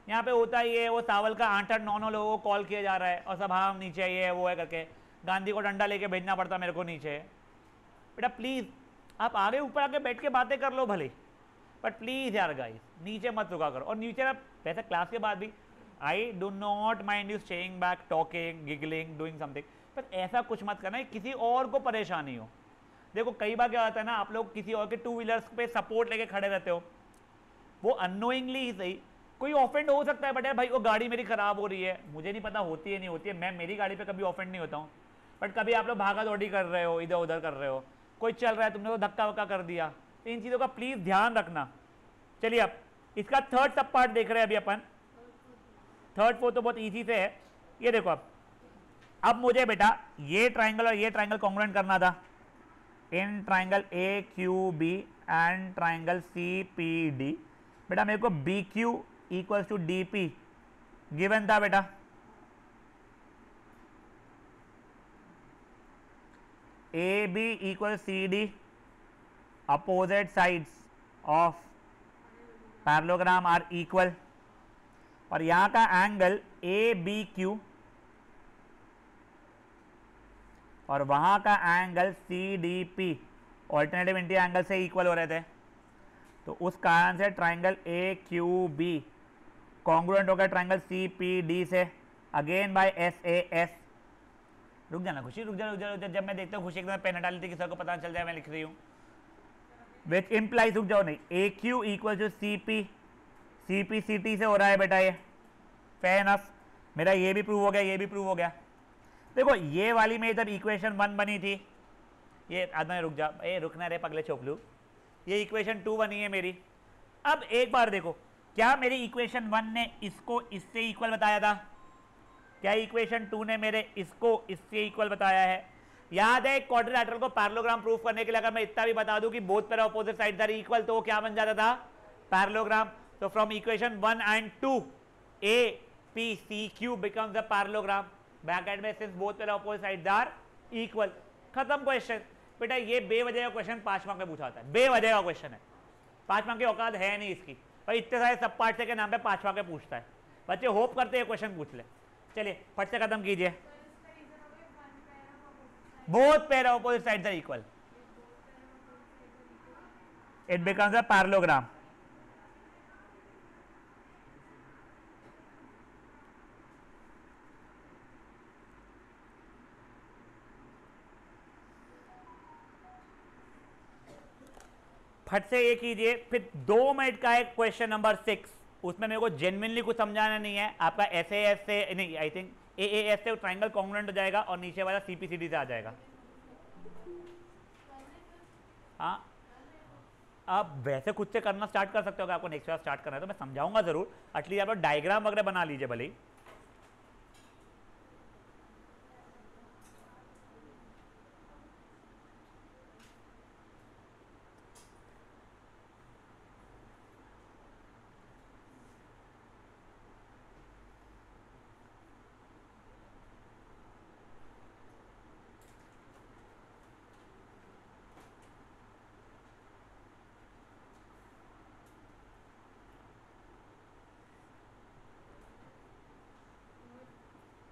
यहाँ पे होता ही है वो सावल का 8-8 9-9 लोगों को कॉल किया जा रहा है, और सब हाँ नीचे ये है वो है करके, गांधी को डंडा लेके भेजना पड़ता मेरे को नीचे। बेटा प्लीज़ आप आगे ऊपर आके बैठ के बातें कर लो भले, बट प्लीज़ यार गाइस नीचे मत रुका करो। और नीचे आप वैसे क्लास के बाद भी I do not mind you staying back, talking, giggling, doing something, पर ऐसा कुछ मत करना किसी और को परेशानी हो। देखो कई बार क्या होता है ना, आप लोग किसी और के टू व्हीलर्स पे सपोर्ट लेके खड़े रहते हो, वो अननोइंगली ही सही, कोई ऑफेंड हो सकता है, बट यार भाई वो गाड़ी मेरी खराब हो रही है, मुझे नहीं पता होती है नहीं होती है, मैं मेरी गाड़ी पे कभी ऑफेंड नहीं होता हूँ, बट कभी आप लोग भागा दौड़ी कर रहे हो, इधर उधर कर रहे हो, कोई चल रहा है, तुमने वो धक्का वक्का कर दिया, तो इन चीज़ों का प्लीज़ ध्यान रखना। चलिए अब इसका थर्ड सब पार्ट देख रहे हैं अभी अपन। थर्ड फोर्थ तो बहुत ईजी से है, ये देखो अब मुझे बेटा ये ट्राइंगल और ये ट्राइंगल कॉन्ग्रुएंट करना था in triangle A Q B and triangle C P D. बेटा मेरे को B Q equals to D P given था बेटा, A B equal C D, opposite sides of parallelogram are equal, और यहां का एंगल ए बी क्यू और वहां का angle C D P alternative interior angle से इक्वल हो रहे थे, तो उस कारण से triangle A Q B congruent हो गया ट्राइंगल सी पी डी से, again by S A S. रुक जाना खुशी, रुक जा, जब मैं देखता हूँ खुशी एकदम पेन हटा लेती, किसी को पता चल जाए मैं लिख रही हूँ, विच इम्प्लाइज, रुक जाओ नहीं, A Q equal to C P C T से हो रहा है बेटा ये, फेयर इनफ, मेरा ये भी प्रूव हो गया, ये भी प्रूव हो गया। देखो ये वाली में जब इक्वेशन 1 बनी थी, ये आदमी रुक जा, ए रुकना रे पगले छोपलू, ये इक्वेशन 2 बनी है मेरी। अब एक बार देखो, क्या मेरी इक्वेशन 1 ने इसको इससे इक्वल बताया था? क्या इक्वेशन 2 ने मेरे इसको इससे इक्वल बताया है? याद है क्वाड्रिलैटरल को पैरेललोग्राम प्रूफ करने के लिए अगर मैं इतना भी बता दूं कि both pair opposite sides are equal, तो वो क्या बन जाता था? पैरेललोग्राम। तो from equation 1 and 2 A P C Q becomes the parallelogram, bracket में since both pair opposite sides are equal, खत्म क्वेश्चन। बेटा ये बेवजह का क्वेश्चन 5 मार्क में पूछा होता है, बेवजह का क्वेश्चन है, 5 मार्क की औकात है नहीं इसकी, पर इतने सारे सब पार्ट के नाम पे 5 मार्क में पूछता है, बच्चे होप करते हैं क्वेश्चन पूछ ले। चलिए फट से खत्म कीजिए, both pair of opposite sides are equal, it becomes a parallelogram। फट से ये कीजिए। फिर 2 मिनट का एक क्वेश्चन नंबर 6, उसमें मेरे को जेन्युइनली कुछ समझाना नहीं है, आपका SAS से नहीं, आई थिंक AAS से ट्राइंगल कॉन्ग्रुएंट हो जाएगा और नीचे वाला CPCD से आ जाएगा। हाँ आप वैसे खुद से करना स्टार्ट कर सकते हो, अगर आपको नेक्स्ट बार स्टार्ट करना है तो मैं समझाऊंगा जरूर, एटलीस्ट आप डायग्राम वगैरह बना लीजिए भले ही।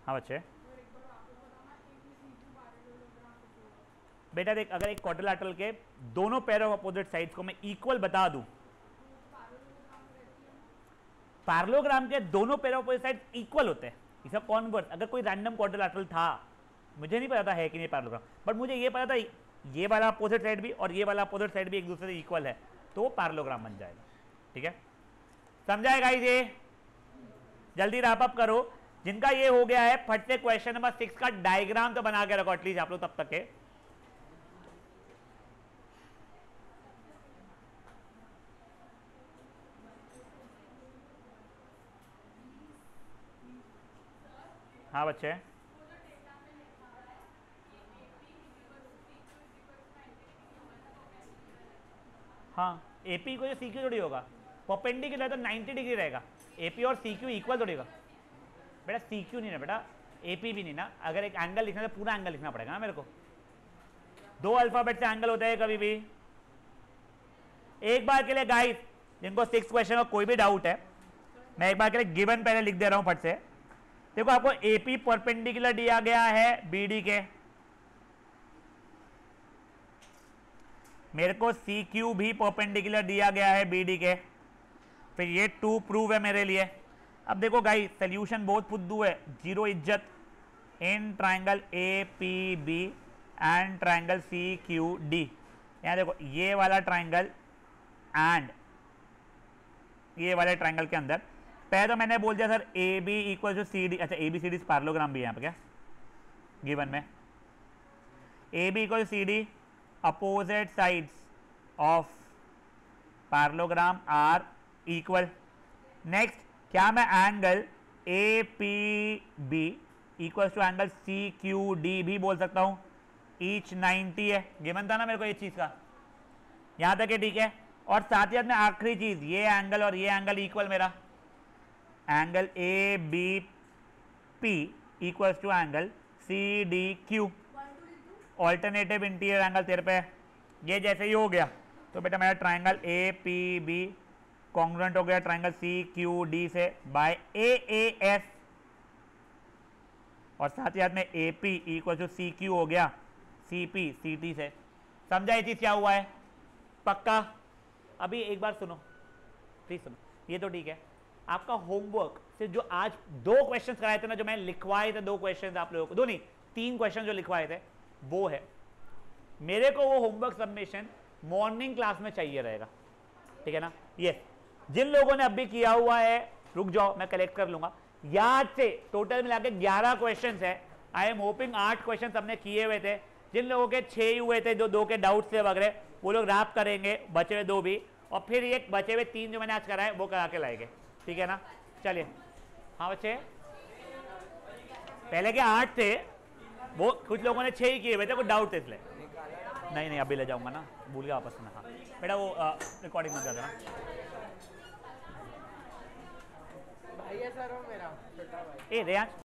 हाँ बच्चे, बेटा देख, अगर एक क्वाड्रिलैटरल के दोनों पेयर ऑफ अपोजिट साइड्स को मैं इक्वल बता दूं, पैरेललोग्राम के दोनों pair of opposite sides equal होते हैं, इसका कॉन्वर्स। अगर कोई रैंडम क्वाड्रिलैटरल था, मुझे नहीं पता था है कि नहीं पैरेललोग्राम, बट मुझे ये पता था ये वाला अपोजिट साइड भी और ये वाला अपोजिट साइड भी एक दूसरे से इक्वल है, तो वो पैरेललोग्राम बन जाएगा। ठीक है, समझाएगा ये, जल्दी रैप अप करो। जिनका ये हो गया है, फट से क्वेश्चन नंबर 6 का डायग्राम तो बना के रखो एटलीस्ट आप लोग तब तक के। हाँ बच्चे, हाँ एपी को जो सीक्यू थोड़ी होगा, परपेंडिकुलर तो 90 डिग्री रहेगा, एपी और सीक्यू इक्वल थोड़ी होगा। बेटा सीक्यू नहीं ना बेटा, एपी भी नहीं ना, अगर एक एंगल लिखना है तो पूरा एंगल लिखना पड़ेगा ना मेरे को, 2 अल्फाबेट से एंगल होता है कभी भी। एक बार के लिए गाइस, जिनको 6 क्वेश्चन का कोई भी डाउट है, मैं एक बार के लिए गिवन पहले लिख दे रहा हूं फट से। देखो आपको एपी परपेंडिकुलर दिया गया है बीडी के, मेरे को सीक्यू भी परपेंडिकुलर दिया गया है बीडी के, फिर ये 2 प्रूव है मेरे लिए। अब देखो गाइस, सोल्यूशन बहुत फुद्दू है, जीरो इज्जत। In triangle A P B and triangle C Q D. यहाँ देखो ये वाला ट्राइंगल एंड ये वाले ट्राइंगल के अंदर पहले तो मैंने बोल दिया sir A B equal to C D. अच्छा A B C D parallelogram भी है यहाँ पे क्या गिवन में, A B equal to C D, opposite sides of parallelogram are equal. Next क्या मैं angle A P B equal to angle C Q D भी बोल सकता हूं, ईच 90 है, गिवन था ना मेरे को इस चीज का, यहां तक है ठीक है। और साथ ही साथ में आखिरी चीज ये एंगल और ये एंगल इक्वल, मेरा angle A B P equal to angle C D Q, alternative interior angle तेरे पे है। ये जैसे ही हो गया तो बेटा मेरा triangle A P B congruent हो गया ट्राइंगल सी क्यू डी से बाय ए एस, और साथ ही साथ में A P equal to C Q हो गया सी पी सी टी से। समझा ये चीज क्या हुआ है? पक्का? अभी एक बार सुनो प्लीज सुनो, ये तो ठीक है। आपका होमवर्क से जो आज 2 क्वेश्चंस कराए थे ना, जो मैंने लिखवाए थे 2 क्वेश्चंस आप लोगों को, 2 नहीं 3 क्वेश्चन जो लिखवाए थे वो है। मेरे को वो होमवर्क सबमिशन मॉर्निंग क्लास में चाहिए रहेगा, ठीक है ना। ये जिन लोगों ने अभी किया हुआ है रुक जाओ मैं कलेक्ट कर लूंगा। याद से टोटल मिला के 11 क्वेश्चन है। आई एम होपिंग 8 क्वेश्चन हमने किए हुए थे। जिन लोगों के 6 ही हुए थे, जो 2 के डाउट थे वगैरह, वो लोग रैप करेंगे बचे हुए 2 भी, और फिर ये बचे हुए 3 जो मैंने आज कराए वो करा के लाएंगे, ठीक है ना। चलिए हाँ बच्चे, पहले के 8 थे, वो कुछ लोगों ने 6 ही किए हुए थे, कुछ डाउट थे इसलिए। नहीं अभी ले जाऊंगा ना, भूल गया वापस में। हाँ बेटा वो रिकॉर्डिंग मत कर देना। भाई है सर वो मेरा छोटा भाई। ए रेयांश